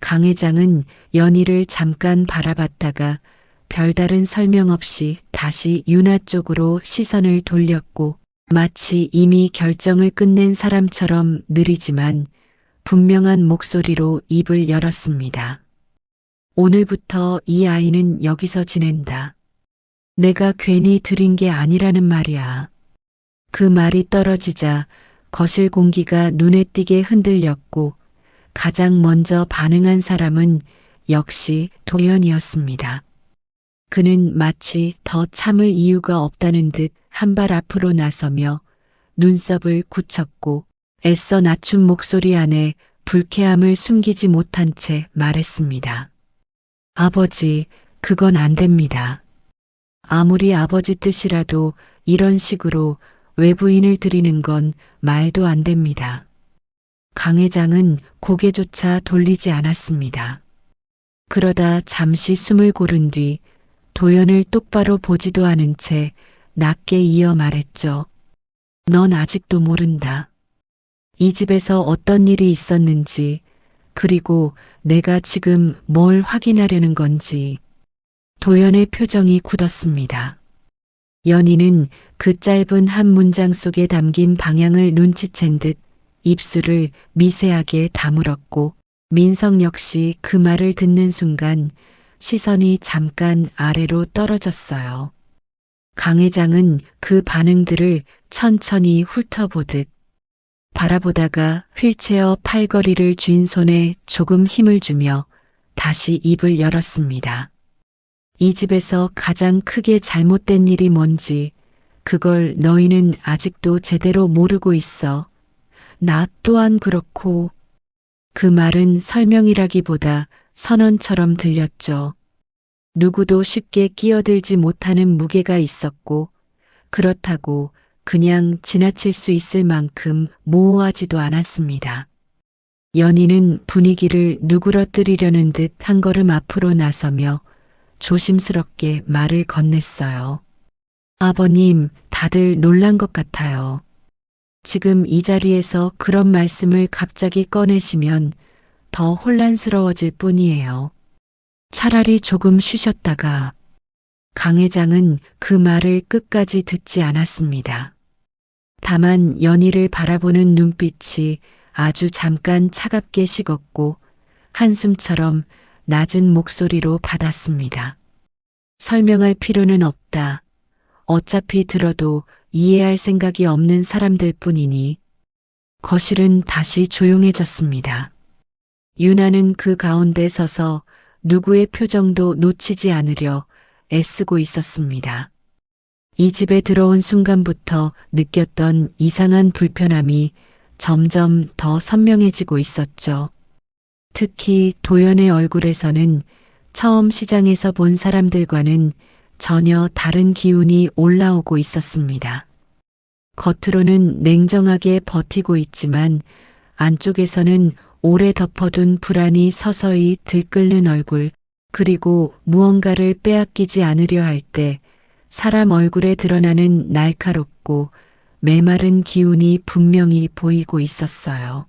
강 회장은 연희를 잠깐 바라봤다가 별다른 설명 없이 다시 유나 쪽으로 시선을 돌렸고 마치 이미 결정을 끝낸 사람처럼 느리지만 분명한 목소리로 입을 열었습니다. 오늘부터 이 아이는 여기서 지낸다. 내가 괜히 들인 게 아니라는 말이야. 그 말이 떨어지자 거실 공기가 눈에 띄게 흔들렸고 가장 먼저 반응한 사람은 역시 도연이었습니다. 그는 마치 더 참을 이유가 없다는 듯 한 발 앞으로 나서며 눈썹을 굳혔고 애써 낮춘 목소리 안에 불쾌함을 숨기지 못한 채 말했습니다. 아버지, 그건 안 됩니다. 아무리 아버지 뜻이라도 이런 식으로 외부인을 들이는 건 말도 안 됩니다. 강 회장은 고개조차 돌리지 않았습니다. 그러다 잠시 숨을 고른 뒤 도연을 똑바로 보지도 않은 채 낮게 이어 말했죠. 넌 아직도 모른다. 이 집에서 어떤 일이 있었는지, 그리고 내가 지금 뭘 확인하려는 건지. 도연의 표정이 굳었습니다. 연희는 그 짧은 한 문장 속에 담긴 방향을 눈치챈 듯 입술을 미세하게 다물었고, 민성 역시 그 말을 듣는 순간 시선이 잠깐 아래로 떨어졌어요. 강 회장은 그 반응들을 천천히 훑어보듯 바라보다가 휠체어 팔걸이를 쥔 손에 조금 힘을 주며 다시 입을 열었습니다. 이 집에서 가장 크게 잘못된 일이 뭔지 그걸 너희는 아직도 제대로 모르고 있어. 나 또한 그렇고. 그 말은 설명이라기보다 선언처럼 들렸죠. 누구도 쉽게 끼어들지 못하는 무게가 있었고 그렇다고 그냥 지나칠 수 있을 만큼 모호하지도 않았습니다. 연희는 분위기를 누그러뜨리려는 듯 한 걸음 앞으로 나서며 조심스럽게 말을 건넸어요. 아버님, 다들 놀란 것 같아요. 지금 이 자리에서 그런 말씀을 갑자기 꺼내시면 더 혼란스러워질 뿐이에요. 차라리 조금 쉬셨다가. 강 회장은 그 말을 끝까지 듣지 않았습니다. 다만 연희를 바라보는 눈빛이 아주 잠깐 차갑게 식었고 한숨처럼 낮은 목소리로 받았습니다. 설명할 필요는 없다. 어차피 들어도 이해할 생각이 없는 사람들 뿐이니. 거실은 다시 조용해졌습니다. 유나는 그 가운데 서서 누구의 표정도 놓치지 않으려 애쓰고 있었습니다. 이 집에 들어온 순간부터 느꼈던 이상한 불편함이 점점 더 선명해지고 있었죠. 특히 도연의 얼굴에서는 처음 시장에서 본 사람들과는 전혀 다른 기운이 올라오고 있었습니다. 겉으로는 냉정하게 버티고 있지만 안쪽에서는 오래 덮어둔 불안이 서서히 들끓는 얼굴, 그리고 무언가를 빼앗기지 않으려 할 때 사람 얼굴에 드러나는 날카롭고 메마른 기운이 분명히 보이고 있었어요.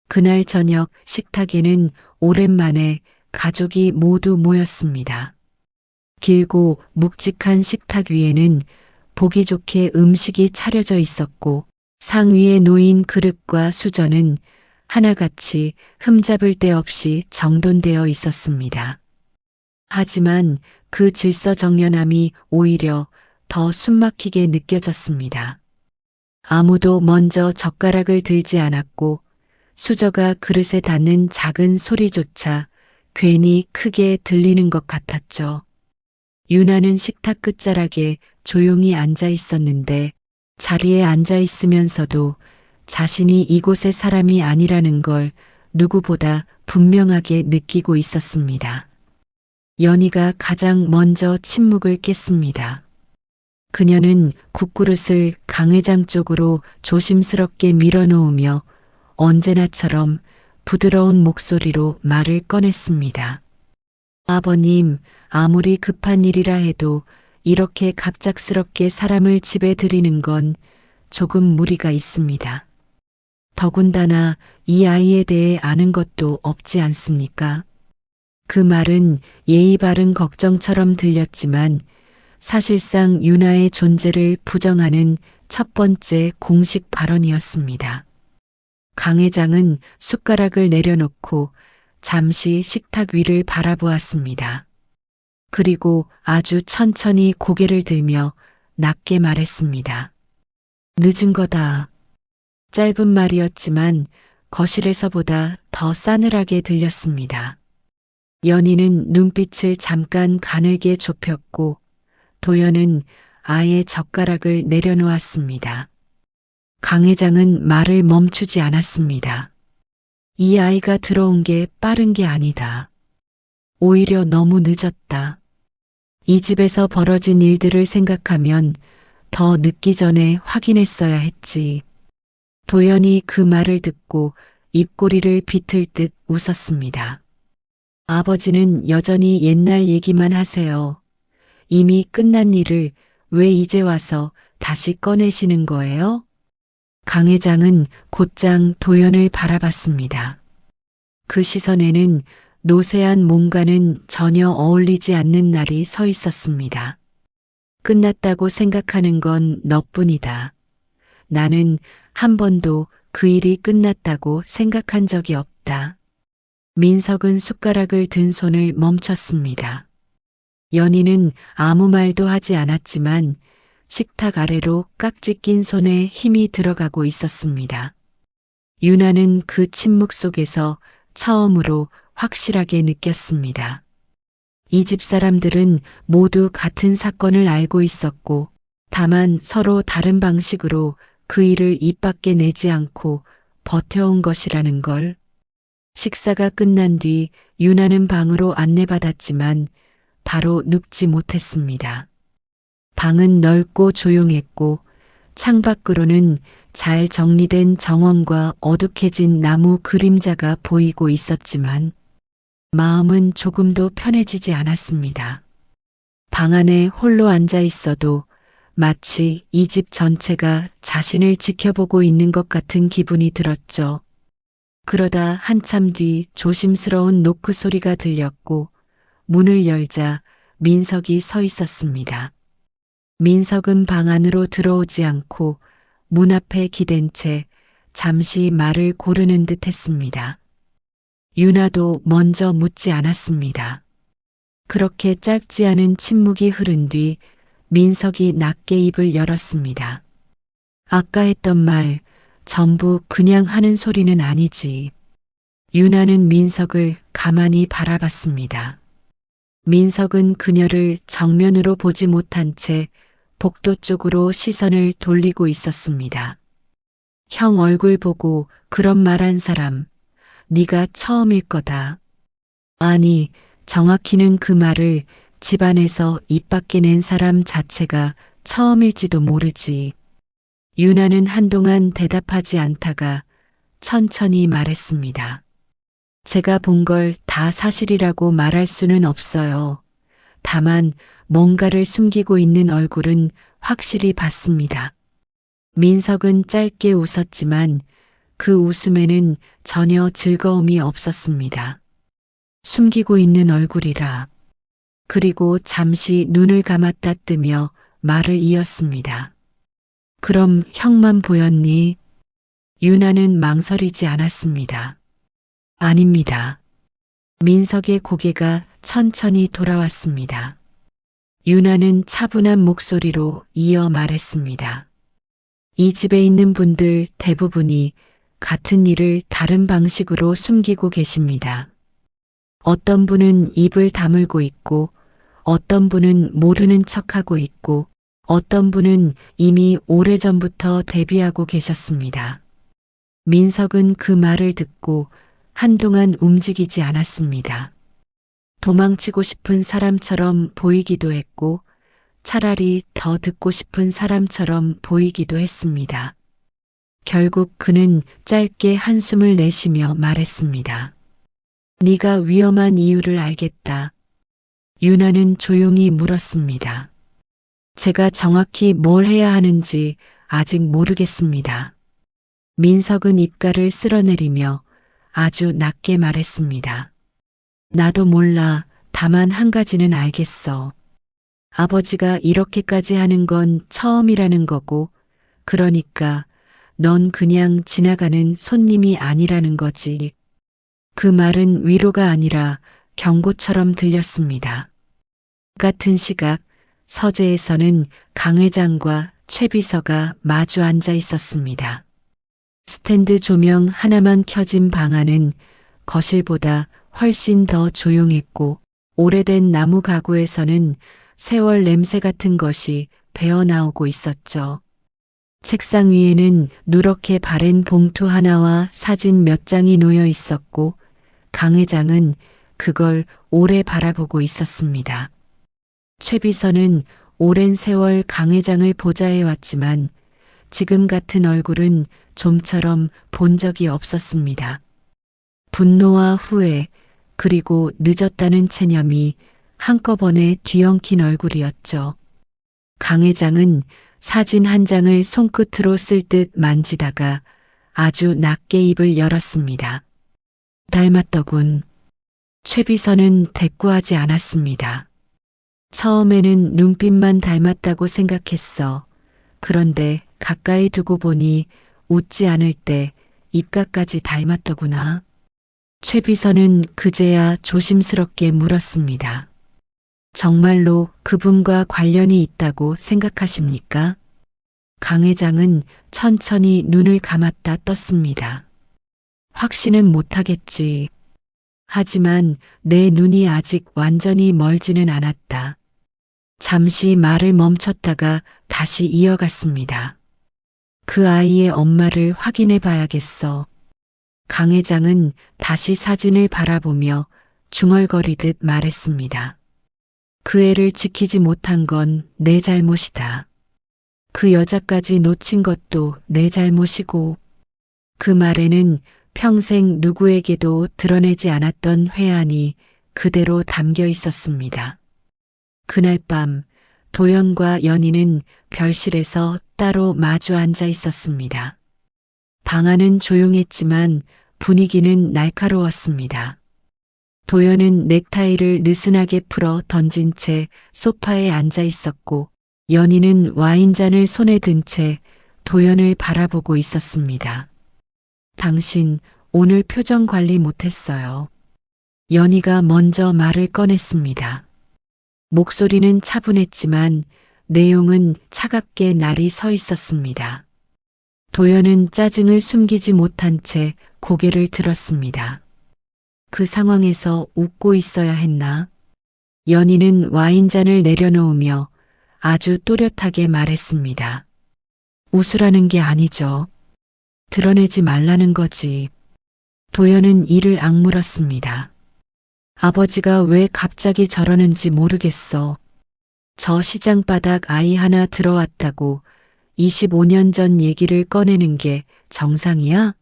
그날 저녁 식탁에는 오랜만에 가족이 모두 모였습니다. 길고 묵직한 식탁 위에는 보기 좋게 음식이 차려져 있었고 상 위에 놓인 그릇과 수저는 하나같이 흠잡을 데 없이 정돈되어 있었습니다. 하지만 그 질서정연함이 오히려 더 숨막히게 느껴졌습니다. 아무도 먼저 젓가락을 들지 않았고 수저가 그릇에 닿는 작은 소리조차 괜히 크게 들리는 것 같았죠. 유나는 식탁 끝자락에 조용히 앉아 있었는데 자리에 앉아 있으면서도 자신이 이곳의 사람이 아니라는 걸 누구보다 분명하게 느끼고 있었습니다. 연희가 가장 먼저 침묵을 깼습니다. 그녀는 국그릇을 강 회장 쪽으로 조심스럽게 밀어놓으며 언제나처럼 부드러운 목소리로 말을 꺼냈습니다. 아버님, 아무리 급한 일이라 해도 이렇게 갑작스럽게 사람을 집에 들이는 건 조금 무리가 있습니다. 더군다나 이 아이에 대해 아는 것도 없지 않습니까? 그 말은 예의 바른 걱정처럼 들렸지만 사실상 유나의 존재를 부정하는 첫 번째 공식 발언이었습니다. 강 회장은 숟가락을 내려놓고 잠시 식탁 위를 바라보았습니다. 그리고 아주 천천히 고개를 들며 낮게 말했습니다. 늦은 거다. 짧은 말이었지만 거실에서보다 더 싸늘하게 들렸습니다. 연희는 눈빛을 잠깐 가늘게 좁혔고 도연은 아예 젓가락을 내려놓았습니다. 강 회장은 말을 멈추지 않았습니다. 이 아이가 들어온 게 빠른 게 아니다. 오히려 너무 늦었다. 이 집에서 벌어진 일들을 생각하면 더 늦기 전에 확인했어야 했지. 도연이 그 말을 듣고 입꼬리를 비틀 듯 웃었습니다. 아버지는 여전히 옛날 얘기만 하세요. 이미 끝난 일을 왜 이제 와서 다시 꺼내시는 거예요? 강 회장은 곧장 도연을 바라봤습니다. 그 시선에는 노쇠한 몸과는 전혀 어울리지 않는 날이 서 있었습니다. 끝났다고 생각하는 건 너뿐이다. 나는 한 번도 그 일이 끝났다고 생각한 적이 없다. 민석은 숟가락을 든 손을 멈췄습니다. 연희는 아무 말도 하지 않았지만 식탁 아래로 깍지 낀 손에 힘이 들어가고 있었습니다. 유나는 그 침묵 속에서 처음으로 확실하게 느꼈습니다. 이 집 사람들은 모두 같은 사건을 알고 있었고, 다만 서로 다른 방식으로 그 일을 입 밖에 내지 않고 버텨온 것이라는 걸. 식사가 끝난 뒤 유나는 방으로 안내받았지만 바로 눕지 못했습니다. 방은 넓고 조용했고 창밖으로는 잘 정리된 정원과 어둑해진 나무 그림자가 보이고 있었지만 마음은 조금도 편해지지 않았습니다. 방 안에 홀로 앉아 있어도 마치 이 집 전체가 자신을 지켜보고 있는 것 같은 기분이 들었죠. 그러다 한참 뒤 조심스러운 노크 소리가 들렸고 문을 열자 민석이 서 있었습니다. 민석은 방 안으로 들어오지 않고 문 앞에 기댄 채 잠시 말을 고르는 듯 했습니다. 유나도 먼저 묻지 않았습니다. 그렇게 짧지 않은 침묵이 흐른 뒤 민석이 낮게 입을 열었습니다. 아까 했던 말 전부 그냥 하는 소리는 아니지. 유나는 민석을 가만히 바라봤습니다. 민석은 그녀를 정면으로 보지 못한 채 복도 쪽으로 시선을 돌리고 있었습니다. 형 얼굴 보고 그런 말 한 사람, 네가 처음일 거다. 아니, 정확히는 그 말을 집안에서 입 밖에 낸 사람 자체가 처음일지도 모르지. 유나는 한동안 대답하지 않다가 천천히 말했습니다. 제가 본 걸 다 사실이라고 말할 수는 없어요. 다만 뭔가를 숨기고 있는 얼굴은 확실히 봤습니다. 민석은 짧게 웃었지만 그 웃음에는 전혀 즐거움이 없었습니다. 숨기고 있는 얼굴이라. 그리고 잠시 눈을 감았다 뜨며 말을 이었습니다. 그럼 형만 보였니? 유나는 망설이지 않았습니다. 아닙니다. 민석의 고개가 천천히 돌아왔습니다. 유나는 차분한 목소리로 이어 말했습니다. 이 집에 있는 분들 대부분이 같은 일을 다른 방식으로 숨기고 계십니다. 어떤 분은 입을 다물고 있고, 어떤 분은 모르는 척하고 있고, 어떤 분은 이미 오래전부터 대비하고 계셨습니다. 민석은 그 말을 듣고 한동안 움직이지 않았습니다. 도망치고 싶은 사람처럼 보이기도 했고 차라리 더 듣고 싶은 사람처럼 보이기도 했습니다. 결국 그는 짧게 한숨을 내쉬며 말했습니다. 네가 위험한 이유를 알겠다. 유나는 조용히 물었습니다. 제가 정확히 뭘 해야 하는지 아직 모르겠습니다. 민석은 입가를 쓸어내리며 아주 낮게 말했습니다. 나도 몰라. 다만 한 가지는 알겠어. 아버지가 이렇게까지 하는 건 처음이라는 거고, 그러니까 넌 그냥 지나가는 손님이 아니라는 거지. 그 말은 위로가 아니라 경고처럼 들렸습니다. 같은 시각 서재에서는 강 회장과 최 비서가 마주 앉아 있었습니다. 스탠드 조명 하나만 켜진 방 안은 거실보다 훨씬 더 조용했고 오래된 나무 가구에서는 세월 냄새 같은 것이 배어나오고 있었죠. 책상 위에는 누렇게 바랜 봉투 하나와 사진 몇 장이 놓여 있었고 강 회장은 그걸 오래 바라보고 있었습니다. 최 비서는 오랜 세월 강 회장을 보좌해 왔지만 지금 같은 얼굴은 좀처럼 본 적이 없었습니다. 분노와 후회 그리고 늦었다는 체념이 한꺼번에 뒤엉킨 얼굴이었죠. 강 회장은 사진 한 장을 손끝으로 쓸 듯 만지다가 아주 낮게 입을 열었습니다. 닮았더군. 최 비서는 대꾸하지 않았습니다. 처음에는 눈빛만 닮았다고 생각했어. 그런데 가까이 두고 보니 웃지 않을 때 입가까지 닮았더구나. 최 비서는 그제야 조심스럽게 물었습니다. 정말로 그분과 관련이 있다고 생각하십니까? 강 회장은 천천히 눈을 감았다 떴습니다. 확신은 못하겠지. 하지만 내 눈이 아직 완전히 멀지는 않았다. 잠시 말을 멈췄다가 다시 이어갔습니다. 그 아이의 엄마를 확인해 봐야겠어. 강 회장은 다시 사진을 바라보며 중얼거리듯 말했습니다. 그 애를 지키지 못한 건 내 잘못이다. 그 여자까지 놓친 것도 내 잘못이고 그 말에는 평생 누구에게도 드러내지 않았던 회한이 그대로 담겨 있었습니다. 그날 밤 도연과 연희는 별실에서 따로 마주 앉아 있었습니다. 방 안은 조용했지만 분위기는 날카로웠습니다. 도연은 넥타이를 느슨하게 풀어 던진 채 소파에 앉아 있었고 연희는 와인잔을 손에 든 채 도연을 바라보고 있었습니다. 당신 오늘 표정 관리 못했어요. 연희가 먼저 말을 꺼냈습니다. 목소리는 차분했지만 내용은 차갑게 날이 서 있었습니다. 도연은 짜증을 숨기지 못한 채 고개를 들었습니다. 그 상황에서 웃고 있어야 했나? 연희는 와인잔을 내려놓으며 아주 또렷하게 말했습니다. 웃으라는 게 아니죠. 드러내지 말라는 거지. 도연은 이를 악물었습니다. 아버지가 왜 갑자기 저러는지 모르겠어. 저 시장 바닥 아이 하나 들어왔다고 25년 전 얘기를 꺼내는 게 정상이야?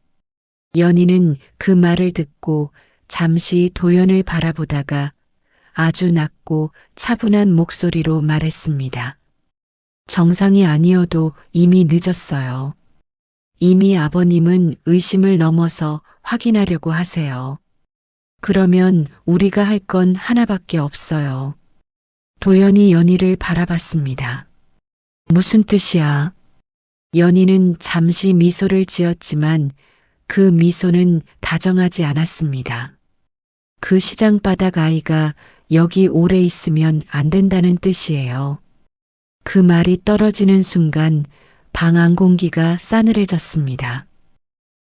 연희는 그 말을 듣고 잠시 도연을 바라보다가 아주 낮고 차분한 목소리로 말했습니다. 정상이 아니어도 이미 늦었어요. 이미 아버님은 의심을 넘어서 확인하려고 하세요. 그러면 우리가 할 건 하나밖에 없어요. 도연이 연희를 바라봤습니다. 무슨 뜻이야? 연희는 잠시 미소를 지었지만 그 미소는 다정하지 않았습니다. 그 시장 바닥 아이가 여기 오래 있으면 안 된다는 뜻이에요. 그 말이 떨어지는 순간 방 안 공기가 싸늘해졌습니다.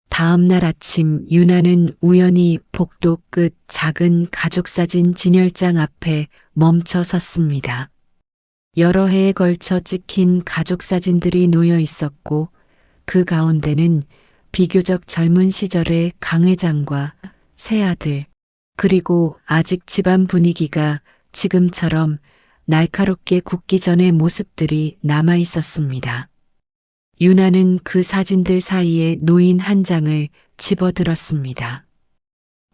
다음 날 아침 유나는 우연히 복도 끝 작은 가족사진 진열장 앞에 멈춰 섰습니다. 여러 해에 걸쳐 찍힌 가족사진들이 놓여 있었고 그 가운데는 비교적 젊은 시절의 강 회장과 새 아들 그리고 아직 집안 분위기가 지금처럼 날카롭게 굳기 전의 모습들이 남아 있었습니다. 유나는 그 사진들 사이에 놓인 한 장을 집어들었습니다.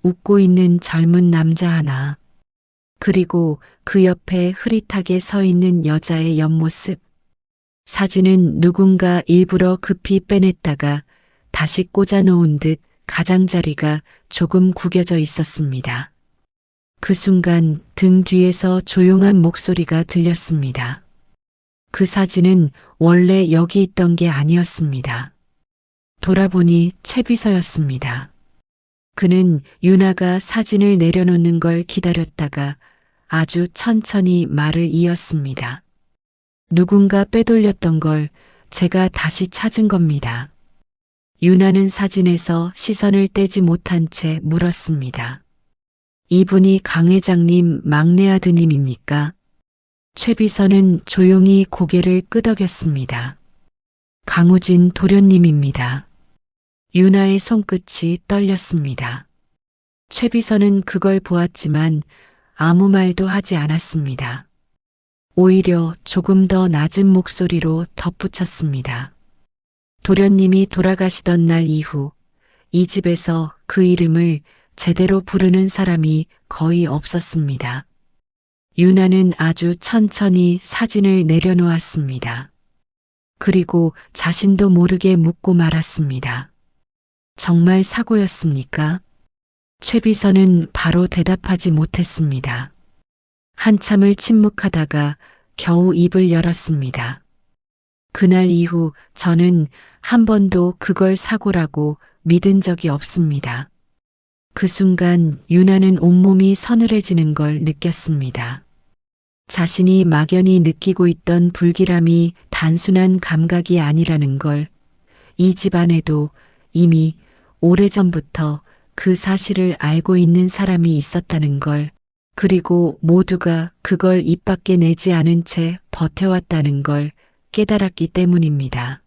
웃고 있는 젊은 남자 하나, 그리고 그 옆에 흐릿하게 서 있는 여자의 옆모습. 사진은 누군가 일부러 급히 빼냈다가 다시 꽂아놓은 듯 가장자리가 조금 구겨져 있었습니다. 그 순간 등 뒤에서 조용한 목소리가 들렸습니다. 그 사진은 원래 여기 있던 게 아니었습니다. 돌아보니 최 비서였습니다. 그는 유나가 사진을 내려놓는 걸 기다렸다가 아주 천천히 말을 이었습니다. 누군가 빼돌렸던 걸 제가 다시 찾은 겁니다. 유나는 사진에서 시선을 떼지 못한 채 물었습니다. 이분이 강 회장님 막내 아드님입니까? 최 비서는 조용히 고개를 끄덕였습니다. 강우진 도련님입니다. 유나의 손끝이 떨렸습니다. 최비서는 그걸 보았지만 아무 말도 하지 않았습니다. 오히려 조금 더 낮은 목소리로 덧붙였습니다. 도련님이 돌아가시던 날 이후 이 집에서 그 이름을 제대로 부르는 사람이 거의 없었습니다. 유나는 아주 천천히 사진을 내려놓았습니다. 그리고 자신도 모르게 묻고 말았습니다. 정말 사고였습니까? 최비서는 바로 대답하지 못했습니다. 한참을 침묵하다가 겨우 입을 열었습니다. 그날 이후 저는 한 번도 그걸 사고라고 믿은 적이 없습니다. 그 순간 유나는 온몸이 서늘해지는 걸 느꼈습니다. 자신이 막연히 느끼고 있던 불길함이 단순한 감각이 아니라는 걸, 이 집안에도 이미 오래전부터 그 사실을 알고 있는 사람이 있었다는 걸, 그리고 모두가 그걸 입 밖에 내지 않은 채 버텨왔다는 걸 깨달았기 때문입니다.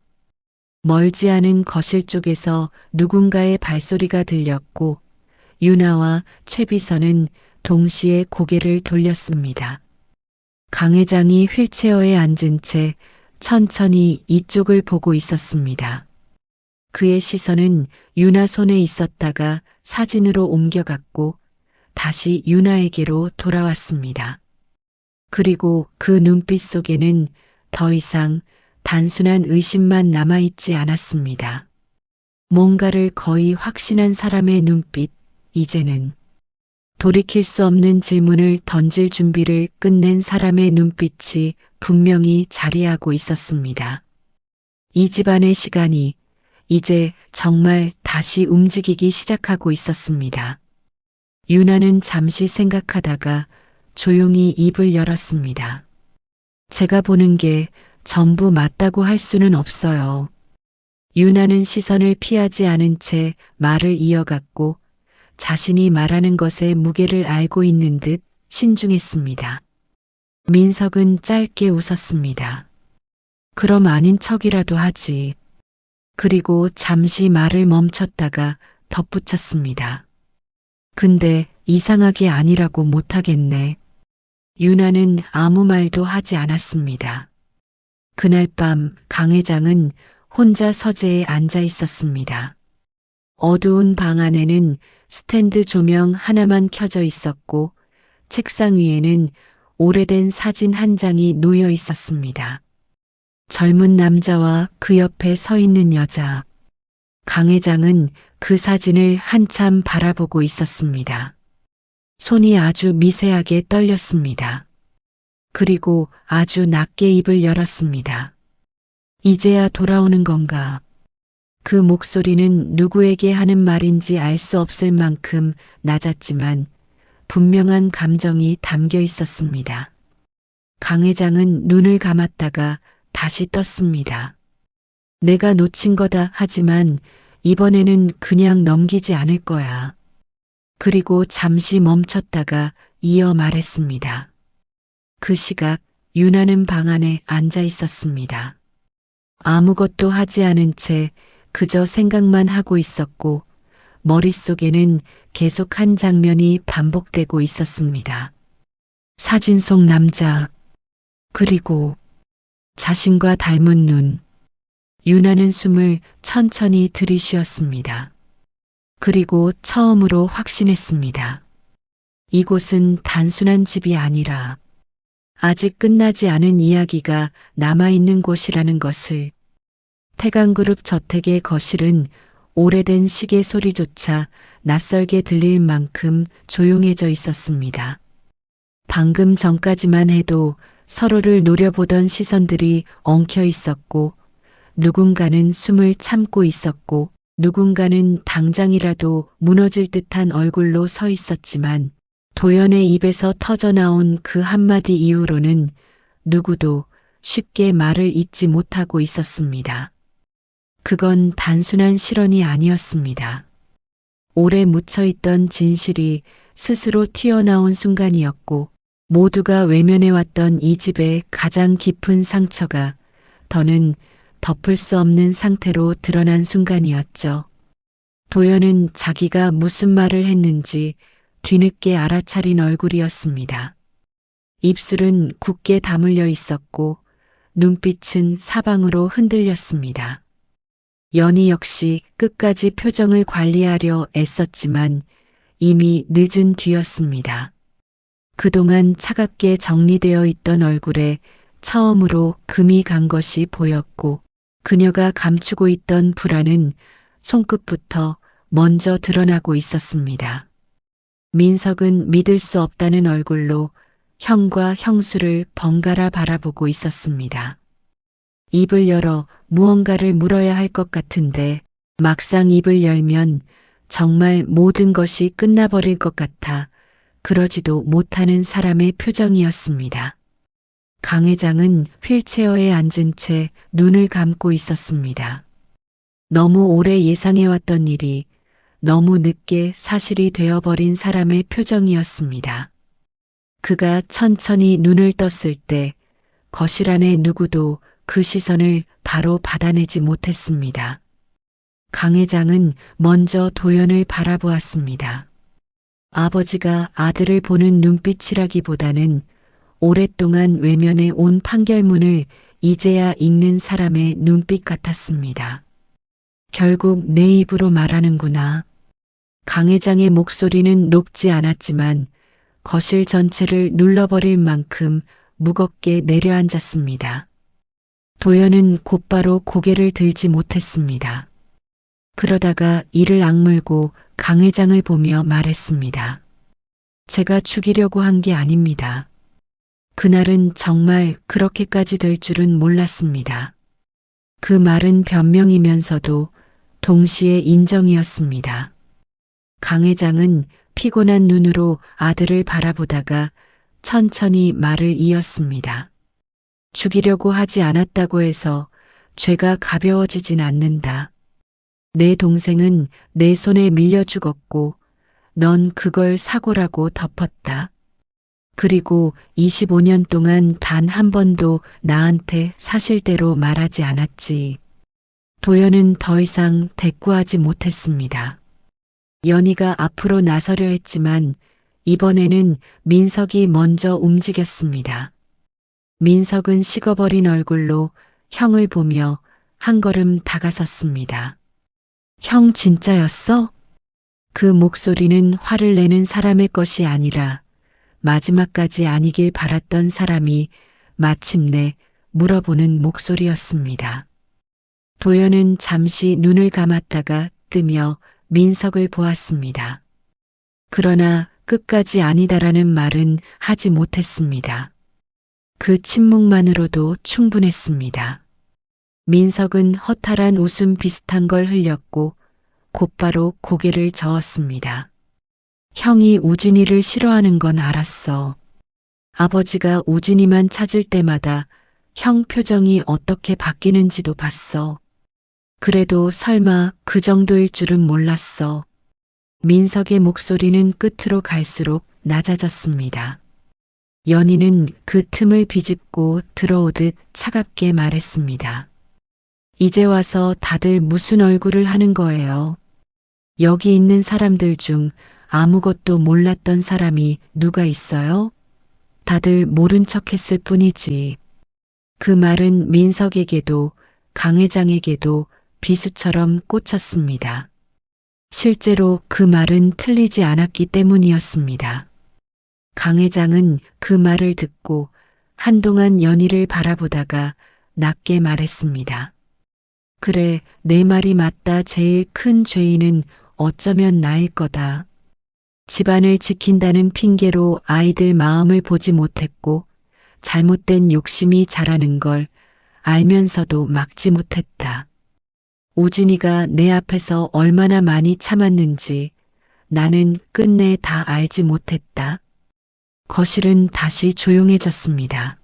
멀지 않은 거실 쪽에서 누군가의 발소리가 들렸고 유나와 최비서는 동시에 고개를 돌렸습니다. 강 회장이 휠체어에 앉은 채 천천히 이쪽을 보고 있었습니다. 그의 시선은 유나 손에 있었다가 사진으로 옮겨갔고 다시 유나에게로 돌아왔습니다. 그리고 그 눈빛 속에는 더 이상 단순한 의심만 남아있지 않았습니다. 뭔가를 거의 확신한 사람의 눈빛, 이제는 돌이킬 수 없는 질문을 던질 준비를 끝낸 사람의 눈빛이 분명히 자리하고 있었습니다. 이 집안의 시간이 이제 정말 다시 움직이기 시작하고 있었습니다. 유나는 잠시 생각하다가 조용히 입을 열었습니다. 제가 보는 게 전부 맞다고 할 수는 없어요. 유나는 시선을 피하지 않은 채 말을 이어갔고 자신이 말하는 것의 무게를 알고 있는 듯 신중했습니다. 민석은 짧게 웃었습니다. 그럼 아닌 척이라도 하지. 그리고 잠시 말을 멈췄다가 덧붙였습니다. 근데 이상하게 아니라고 못하겠네. 유나는 아무 말도 하지 않았습니다. 그날 밤 강 회장은 혼자 서재에 앉아 있었습니다. 어두운 방 안에는 스탠드 조명 하나만 켜져 있었고 책상 위에는 오래된 사진 한 장이 놓여 있었습니다. 젊은 남자와 그 옆에 서 있는 여자. 강 회장은 그 사진을 한참 바라보고 있었습니다. 손이 아주 미세하게 떨렸습니다. 그리고 아주 낮게 입을 열었습니다. 이제야 돌아오는 건가? 그 목소리는 누구에게 하는 말인지 알 수 없을 만큼 낮았지만 분명한 감정이 담겨 있었습니다. 강 회장은 눈을 감았다가 다시 떴습니다. 내가 놓친 거다 하지만 이번에는 그냥 넘기지 않을 거야. 그리고 잠시 멈췄다가 이어 말했습니다. 그 시각 유나는 방 안에 앉아 있었습니다. 아무것도 하지 않은 채 그저 생각만 하고 있었고 머릿속에는 계속 한 장면이 반복되고 있었습니다. 사진 속 남자, 그리고 자신과 닮은 눈. 유나는 숨을 천천히 들이쉬었습니다. 그리고 처음으로 확신했습니다. 이곳은 단순한 집이 아니라 아직 끝나지 않은 이야기가 남아있는 곳이라는 것을. 태강그룹 저택의 거실은 오래된 시계 소리조차 낯설게 들릴 만큼 조용해져 있었습니다. 방금 전까지만 해도 서로를 노려보던 시선들이 엉켜 있었고 누군가는 숨을 참고 있었고 누군가는 당장이라도 무너질 듯한 얼굴로 서 있었지만 도연의 입에서 터져나온 그 한마디 이후로는 누구도 쉽게 말을 잇지 못하고 있었습니다. 그건 단순한 실언이 아니었습니다. 오래 묻혀있던 진실이 스스로 튀어나온 순간이었고 모두가 외면해왔던 이 집의 가장 깊은 상처가 더는 덮을 수 없는 상태로 드러난 순간이었죠. 도연은 자기가 무슨 말을 했는지 뒤늦게 알아차린 얼굴이었습니다. 입술은 굳게 다물려 있었고 눈빛은 사방으로 흔들렸습니다. 연희 역시 끝까지 표정을 관리하려 애썼지만 이미 늦은 뒤였습니다. 그동안 차갑게 정리되어 있던 얼굴에 처음으로 금이 간 것이 보였고 그녀가 감추고 있던 불안은 손끝부터 먼저 드러나고 있었습니다. 민석은 믿을 수 없다는 얼굴로 형과 형수를 번갈아 바라보고 있었습니다. 입을 열어 무언가를 물어야 할 것 같은데 막상 입을 열면 정말 모든 것이 끝나버릴 것 같아 그러지도 못하는 사람의 표정이었습니다. 강 회장은 휠체어에 앉은 채 눈을 감고 있었습니다. 너무 오래 예상해왔던 일이 너무 늦게 사실이 되어버린 사람의 표정이었습니다. 그가 천천히 눈을 떴을 때 거실 안에 누구도 그 시선을 바로 받아내지 못했습니다. 강 회장은 먼저 도연을 바라보았습니다. 아버지가 아들을 보는 눈빛이라기보다는 오랫동안 외면해 온 판결문을 이제야 읽는 사람의 눈빛 같았습니다. 결국 내 입으로 말하는구나. 강 회장의 목소리는 높지 않았지만 거실 전체를 눌러버릴 만큼 무겁게 내려앉았습니다. 도연은 곧바로 고개를 들지 못했습니다. 그러다가 이를 악물고 강 회장을 보며 말했습니다. 제가 죽이려고 한 게 아닙니다. 그날은 정말 그렇게까지 될 줄은 몰랐습니다. 그 말은 변명이면서도 동시에 인정이었습니다. 강 회장은 피곤한 눈으로 아들을 바라보다가 천천히 말을 이었습니다. 죽이려고 하지 않았다고 해서 죄가 가벼워지진 않는다. 내 동생은 내 손에 밀려 죽었고 넌 그걸 사고라고 덮었다. 그리고 25년 동안 단 한 번도 나한테 사실대로 말하지 않았지. 도연은 더 이상 대꾸하지 못했습니다. 연희가 앞으로 나서려 했지만 이번에는 민석이 먼저 움직였습니다. 민석은 식어버린 얼굴로 형을 보며 한 걸음 다가섰습니다. 형 진짜였어? 그 목소리는 화를 내는 사람의 것이 아니라 마지막까지 아니길 바랐던 사람이 마침내 물어보는 목소리였습니다. 도연은 잠시 눈을 감았다가 뜨며 민석을 보았습니다. 그러나 끝까지 아니다라는 말은 하지 못했습니다. 그 침묵만으로도 충분했습니다. 민석은 허탈한 웃음 비슷한 걸 흘렸고 곧바로 고개를 저었습니다. 형이 우진이를 싫어하는 건 알았어. 아버지가 우진이만 찾을 때마다 형 표정이 어떻게 바뀌는지도 봤어. 그래도 설마 그 정도일 줄은 몰랐어. 민석의 목소리는 끝으로 갈수록 낮아졌습니다. 연희는 그 틈을 비집고 들어오듯 차갑게 말했습니다. 이제 와서 다들 무슨 얼굴을 하는 거예요? 여기 있는 사람들 중 아무것도 몰랐던 사람이 누가 있어요? 다들 모른 척 했을 뿐이지. 그 말은 민석에게도 강 회장에게도 비수처럼 꽂혔습니다. 실제로 그 말은 틀리지 않았기 때문이었습니다. 강 회장은 그 말을 듣고 한동안 연희를 바라보다가 낮게 말했습니다. 그래, 내 말이 맞다. 제일 큰 죄인은 어쩌면 나일 거다. 집안을 지킨다는 핑계로 아이들 마음을 보지 못했고 잘못된 욕심이 자라는 걸 알면서도 막지 못했다. 우진이가 내 앞에서 얼마나 많이 참았는지 나는 끝내 다 알지 못했다. 거실은 다시 조용해졌습니다.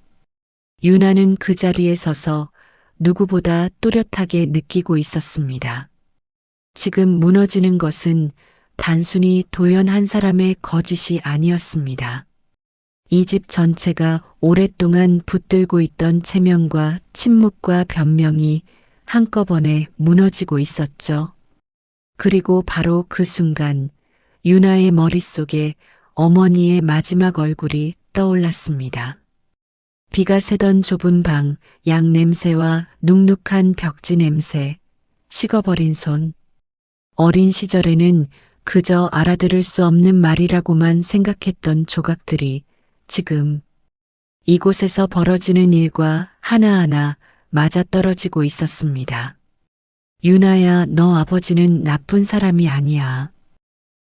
유나는 그 자리에 서서 누구보다 또렷하게 느끼고 있었습니다. 지금 무너지는 것은 단순히 도연 한 사람의 거짓이 아니었습니다. 이 집 전체가 오랫동안 붙들고 있던 체면과 침묵과 변명이 한꺼번에 무너지고 있었죠. 그리고 바로 그 순간 유나의 머릿속에 어머니의 마지막 얼굴이 떠올랐습니다. 비가 새던 좁은 방, 양 냄새와 눅눅한 벽지 냄새, 식어버린 손. 어린 시절에는 그저 알아들을 수 없는 말이라고만 생각했던 조각들이 지금 이곳에서 벌어지는 일과 하나하나 맞아떨어지고 있었습니다. 유나야, 너 아버지는 나쁜 사람이 아니야.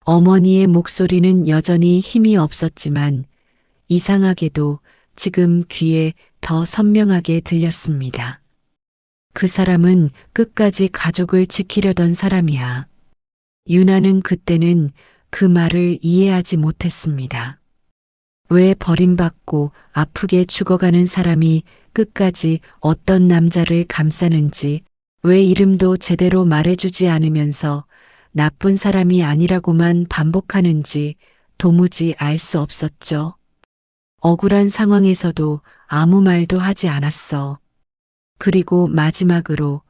어머니의 목소리는 여전히 힘이 없었지만 이상하게도 지금 귀에 더 선명하게 들렸습니다. 그 사람은 끝까지 가족을 지키려던 사람이야. 유나는 그때는 그 말을 이해하지 못했습니다. 왜 버림받고 아프게 죽어가는 사람이 끝까지 어떤 남자를 감싸는지, 왜 이름도 제대로 말해주지 않으면서 나쁜 사람이 아니라고만 반복하는지 도무지 알 수 없었죠. 억울한 상황에서도 아무 말도 하지 않았어. 그리고 마지막으로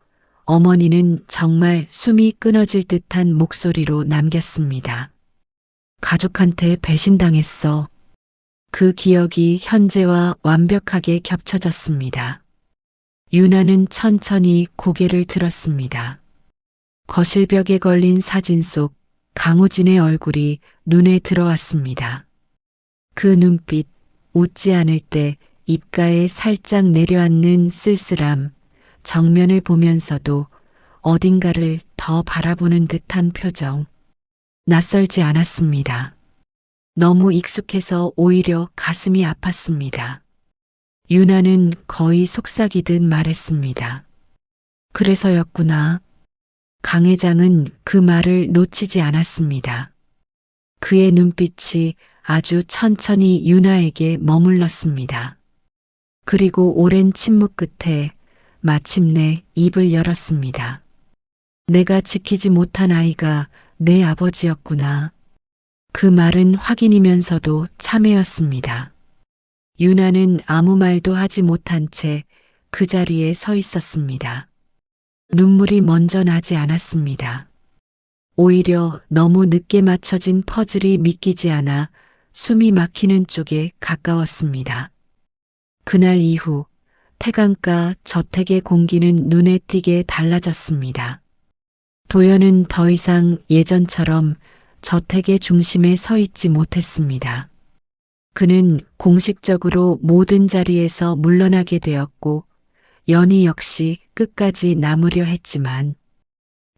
어머니는 정말 숨이 끊어질 듯한 목소리로 남겼습니다. 가족한테 배신당했어. 그 기억이 현재와 완벽하게 겹쳐졌습니다. 유나는 천천히 고개를 들었습니다. 거실벽에 걸린 사진 속 강우진의 얼굴이 눈에 들어왔습니다. 그 눈빛, 웃지 않을 때 입가에 살짝 내려앉는 쓸쓸함, 정면을 보면서도 어딘가를 더 바라보는 듯한 표정. 낯설지 않았습니다. 너무 익숙해서 오히려 가슴이 아팠습니다. 유나는 거의 속삭이듯 말했습니다. 그래서였구나. 강 회장은 그 말을 놓치지 않았습니다. 그의 눈빛이 아주 천천히 유나에게 머물렀습니다. 그리고 오랜 침묵 끝에 마침내 입을 열었습니다. 내가 지키지 못한 아이가 내 아버지였구나. 그 말은 확인이면서도 참회였습니다. 유나는 아무 말도 하지 못한 채 그 자리에 서 있었습니다. 눈물이 먼저 나지 않았습니다. 오히려 너무 늦게 맞춰진 퍼즐이 믿기지 않아 숨이 막히는 쪽에 가까웠습니다. 그날 이후 태강가 저택의 공기는 눈에 띄게 달라졌습니다. 도연은 더 이상 예전처럼 저택의 중심에 서 있지 못했습니다. 그는 공식적으로 모든 자리에서 물러나게 되었고 연희 역시 끝까지 남으려 했지만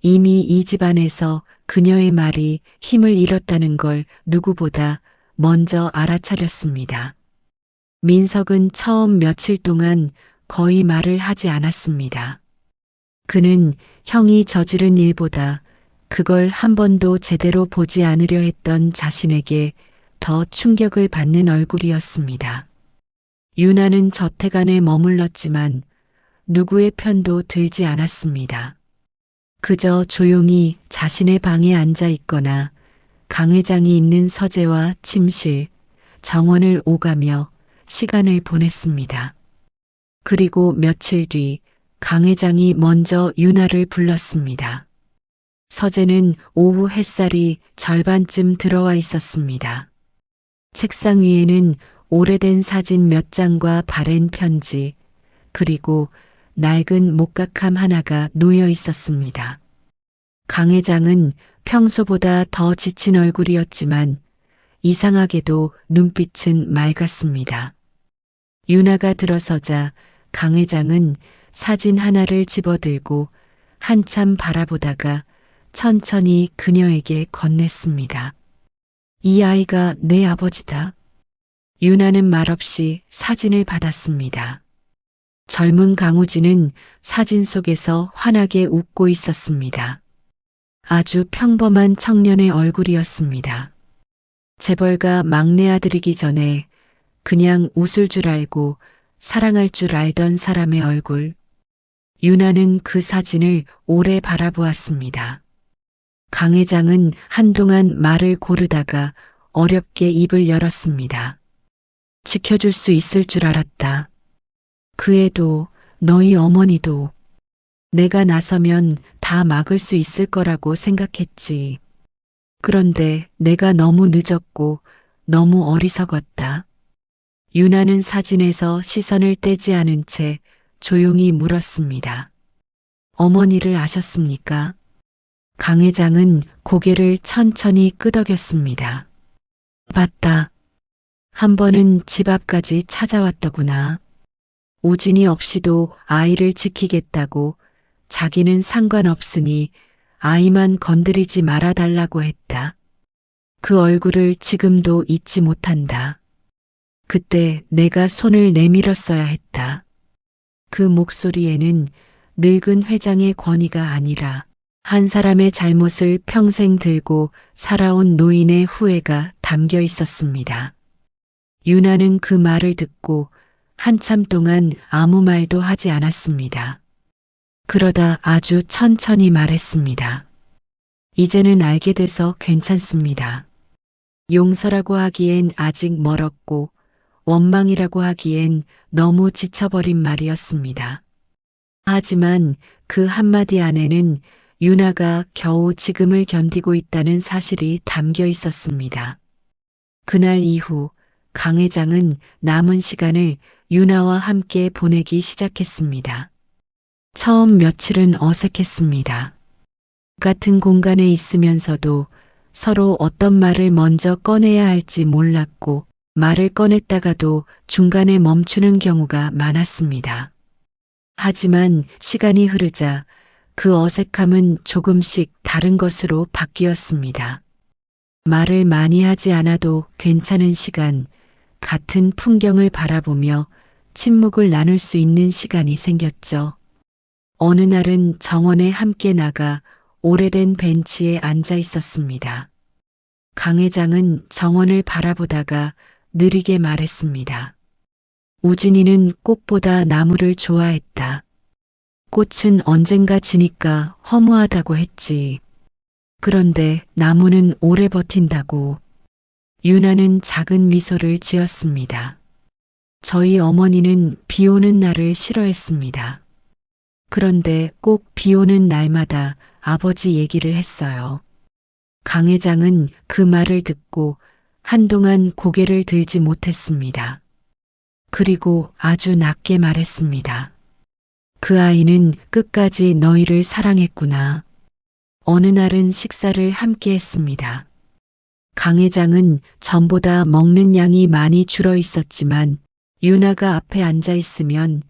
이미 이 집안에서 그녀의 말이 힘을 잃었다는 걸 누구보다 먼저 알아차렸습니다. 민석은 처음 며칠 동안 거의 말을 하지 않았습니다. 그는 형이 저지른 일보다 그걸 한 번도 제대로 보지 않으려 했던 자신에게 더 충격을 받는 얼굴이었습니다. 유나는 저택 안에 머물렀지만 누구의 편도 들지 않았습니다. 그저 조용히 자신의 방에 앉아 있거나 강 회장이 있는 서재와 침실, 정원을 오가며 시간을 보냈습니다. 그리고 며칠 뒤 강 회장이 먼저 유나를 불렀습니다. 서재는 오후 햇살이 절반쯤 들어와 있었습니다. 책상 위에는 오래된 사진 몇 장과 바랜 편지, 그리고 낡은 목각함 하나가 놓여 있었습니다. 강 회장은 평소보다 더 지친 얼굴이었지만 이상하게도 눈빛은 맑았습니다. 유나가 들어서자 강 회장은 사진 하나를 집어들고 한참 바라보다가 천천히 그녀에게 건넸습니다. 이 아이가 내 아버지다. 유나는 말없이 사진을 받았습니다. 젊은 강우진은 사진 속에서 환하게 웃고 있었습니다. 아주 평범한 청년의 얼굴이었습니다. 재벌가 막내 아들이기 전에 그냥 웃을 줄 알고 사랑할 줄 알던 사람의 얼굴. 유나는 그 사진을 오래 바라보았습니다. 강 회장은 한동안 말을 고르다가 어렵게 입을 열었습니다. 지켜줄 수 있을 줄 알았다. 그 애도 너희 어머니도. 내가 나서면 다 막을 수 있을 거라고 생각했지. 그런데 내가 너무 늦었고 너무 어리석었다. 유나는 사진에서 시선을 떼지 않은 채 조용히 물었습니다. 어머니를 아셨습니까? 강 회장은 고개를 천천히 끄덕였습니다. 봤다. 한 번은 집 앞까지 찾아왔더구나. 우진이 없이도 아이를 지키겠다고 자기는 상관없으니 아이만 건드리지 말아달라고 했다. 그 얼굴을 지금도 잊지 못한다. 그때 내가 손을 내밀었어야 했다. 그 목소리에는 늙은 회장의 권위가 아니라 한 사람의 잘못을 평생 들고 살아온 노인의 후회가 담겨 있었습니다. 유나는 그 말을 듣고 한참 동안 아무 말도 하지 않았습니다. 그러다 아주 천천히 말했습니다. 이제는 알게 돼서 괜찮습니다. 용서라고 하기엔 아직 멀었고 원망이라고 하기엔 너무 지쳐버린 말이었습니다. 하지만 그 한마디 안에는 유나가 겨우 지금을 견디고 있다는 사실이 담겨 있었습니다. 그날 이후 강 회장은 남은 시간을 유나와 함께 보내기 시작했습니다. 처음 며칠은 어색했습니다. 같은 공간에 있으면서도 서로 어떤 말을 먼저 꺼내야 할지 몰랐고 말을 꺼냈다가도 중간에 멈추는 경우가 많았습니다. 하지만 시간이 흐르자 그 어색함은 조금씩 다른 것으로 바뀌었습니다. 말을 많이 하지 않아도 괜찮은 시간, 같은 풍경을 바라보며 침묵을 나눌 수 있는 시간이 생겼죠. 어느 날은 정원에 함께 나가 오래된 벤치에 앉아 있었습니다. 강 회장은 정원을 바라보다가 느리게 말했습니다. 우진이는 꽃보다 나무를 좋아했다. 꽃은 언젠가 지니까 허무하다고 했지. 그런데 나무는 오래 버틴다고. 유나는 작은 미소를 지었습니다. 저희 어머니는 비 오는 날을 싫어했습니다. 그런데 꼭 비 오는 날마다 아버지 얘기를 했어요. 강 회장은 그 말을 듣고 한동안 고개를 들지 못했습니다. 그리고 아주 낮게 말했습니다. 그 아이는 끝까지 너희를 사랑했구나. 어느 날은 식사를 함께 했습니다. 강 회장은 전보다 먹는 양이 많이 줄어 있었지만 유나가 앞에 앉아 있으면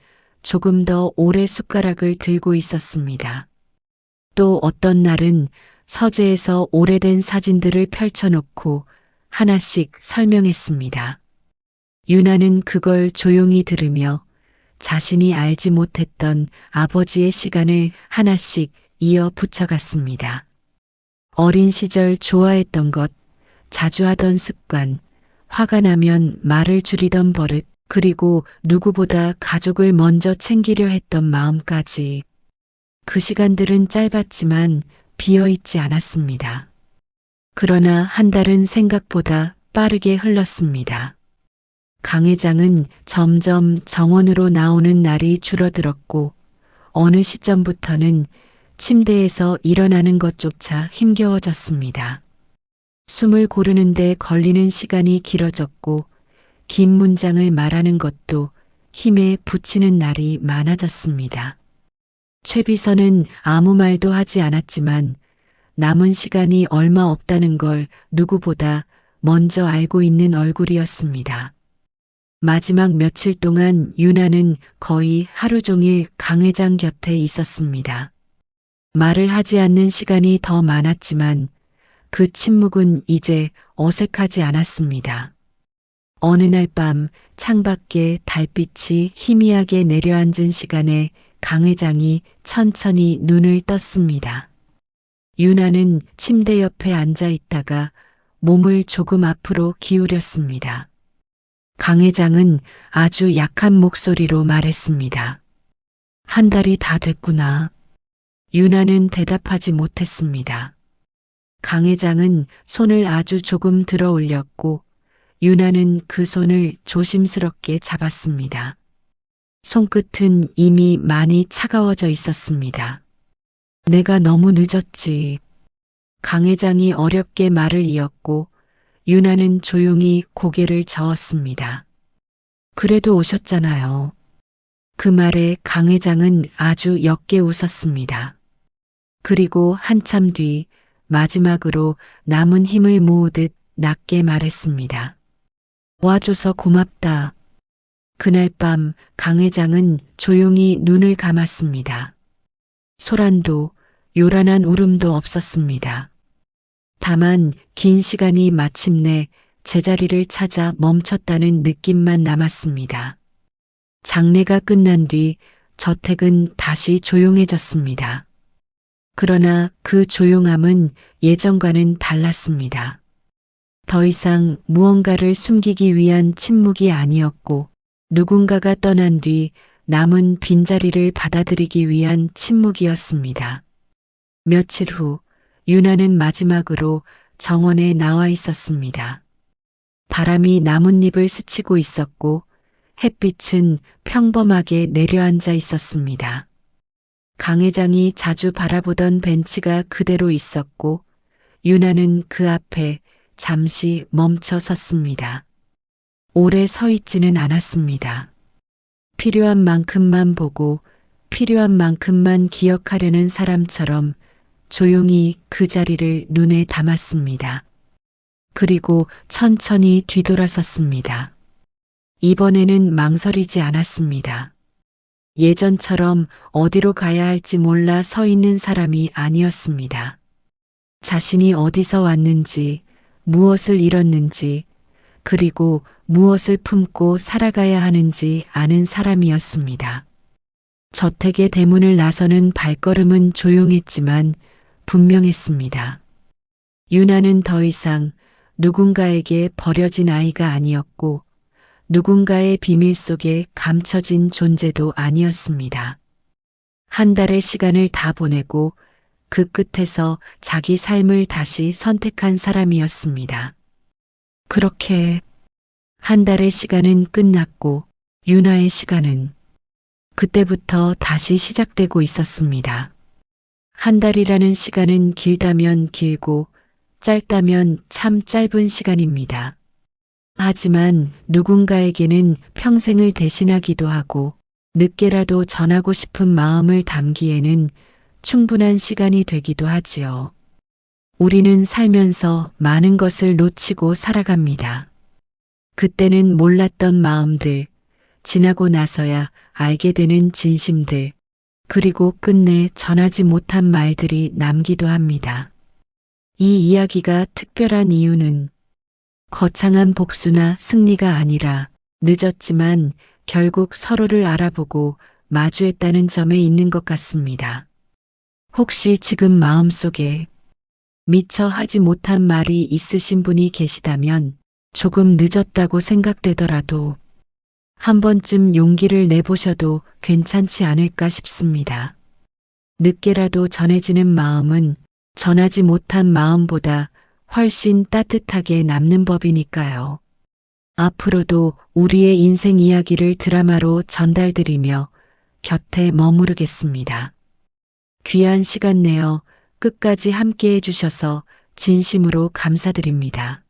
조금 더 오래 숟가락을 들고 있었습니다. 또 어떤 날은 서재에서 오래된 사진들을 펼쳐놓고 하나씩 설명했습니다. 유나는 그걸 조용히 들으며 자신이 알지 못했던 아버지의 시간을 하나씩 이어 붙여갔습니다. 어린 시절 좋아했던 것, 자주 하던 습관, 화가 나면 말을 줄이던 버릇, 그리고 누구보다 가족을 먼저 챙기려 했던 마음까지. 그 시간들은 짧았지만 비어있지 않았습니다. 그러나 한 달은 생각보다 빠르게 흘렀습니다. 강 회장은 점점 정원으로 나오는 날이 줄어들었고 어느 시점부터는 침대에서 일어나는 것조차 힘겨워졌습니다. 숨을 고르는데 걸리는 시간이 길어졌고 긴 문장을 말하는 것도 힘에 부치는 날이 많아졌습니다. 최비서는 아무 말도 하지 않았지만 남은 시간이 얼마 없다는 걸 누구보다 먼저 알고 있는 얼굴이었습니다. 마지막 며칠 동안 유나는 거의 하루 종일 강 회장 곁에 있었습니다. 말을 하지 않는 시간이 더 많았지만 그 침묵은 이제 어색하지 않았습니다. 어느 날 밤 창밖에 달빛이 희미하게 내려앉은 시간에 강 회장이 천천히 눈을 떴습니다. 유나는 침대 옆에 앉아 있다가 몸을 조금 앞으로 기울였습니다. 강 회장은 아주 약한 목소리로 말했습니다. 한 달이 다 됐구나. 유나는 대답하지 못했습니다. 강 회장은 손을 아주 조금 들어 올렸고 유나는 그 손을 조심스럽게 잡았습니다. 손끝은 이미 많이 차가워져 있었습니다. 내가 너무 늦었지. 강 회장이 어렵게 말을 이었고 유나는 조용히 고개를 저었습니다. 그래도 오셨잖아요. 그 말에 강 회장은 아주 옅게 웃었습니다. 그리고 한참 뒤 마지막으로 남은 힘을 모으듯 낮게 말했습니다. 와줘서 고맙다. 그날 밤 강 회장은 조용히 눈을 감았습니다. 소란도 요란한 울음도 없었습니다. 다만 긴 시간이 마침내 제자리를 찾아 멈췄다는 느낌만 남았습니다. 장례가 끝난 뒤 저택은 다시 조용해졌습니다. 그러나 그 조용함은 예전과는 달랐습니다. 더 이상 무언가를 숨기기 위한 침묵이 아니었고 누군가가 떠난 뒤 남은 빈자리를 받아들이기 위한 침묵이었습니다. 며칠 후 유나는 마지막으로 정원에 나와 있었습니다. 바람이 나뭇잎을 스치고 있었고 햇빛은 평범하게 내려앉아 있었습니다. 강 회장이 자주 바라보던 벤치가 그대로 있었고 유나는 그 앞에 잠시 멈춰 섰습니다. 오래 서 있지는 않았습니다. 필요한 만큼만 보고 필요한 만큼만 기억하려는 사람처럼 조용히 그 자리를 눈에 담았습니다. 그리고 천천히 뒤돌아섰습니다. 이번에는 망설이지 않았습니다. 예전처럼 어디로 가야 할지 몰라 서 있는 사람이 아니었습니다. 자신이 어디서 왔는지, 무엇을 잃었는지, 그리고 무엇을 품고 살아가야 하는지 아는 사람이었습니다. 저택의 대문을 나서는 발걸음은 조용했지만 분명했습니다. 유나는 더 이상 누군가에게 버려진 아이가 아니었고 누군가의 비밀 속에 감춰진 존재도 아니었습니다. 한 달의 시간을 다 보내고 그 끝에서 자기 삶을 다시 선택한 사람이었습니다. 그렇게 한 달의 시간은 끝났고 유나의 시간은 그때부터 다시 시작되고 있었습니다. 한 달이라는 시간은 길다면 길고 짧다면 참 짧은 시간입니다. 하지만 누군가에게는 평생을 대신하기도 하고 늦게라도 전하고 싶은 마음을 담기에는 충분한 시간이 되기도 하지요. 우리는 살면서 많은 것을 놓치고 살아갑니다. 그때는 몰랐던 마음들, 지나고 나서야 알게 되는 진심들, 그리고 끝내 전하지 못한 말들이 남기도 합니다. 이 이야기가 특별한 이유는 거창한 복수나 승리가 아니라 늦었지만 결국 서로를 알아보고 마주했다는 점에 있는 것 같습니다. 혹시 지금 마음속에 미처 하지 못한 말이 있으신 분이 계시다면 조금 늦었다고 생각되더라도 한 번쯤 용기를 내보셔도 괜찮지 않을까 싶습니다. 늦게라도 전해지는 마음은 전하지 못한 마음보다 훨씬 따뜻하게 남는 법이니까요. 앞으로도 우리의 인생 이야기를 드라마로 전달드리며 곁에 머무르겠습니다. 귀한 시간 내어 끝까지 함께 해주셔서 진심으로 감사드립니다.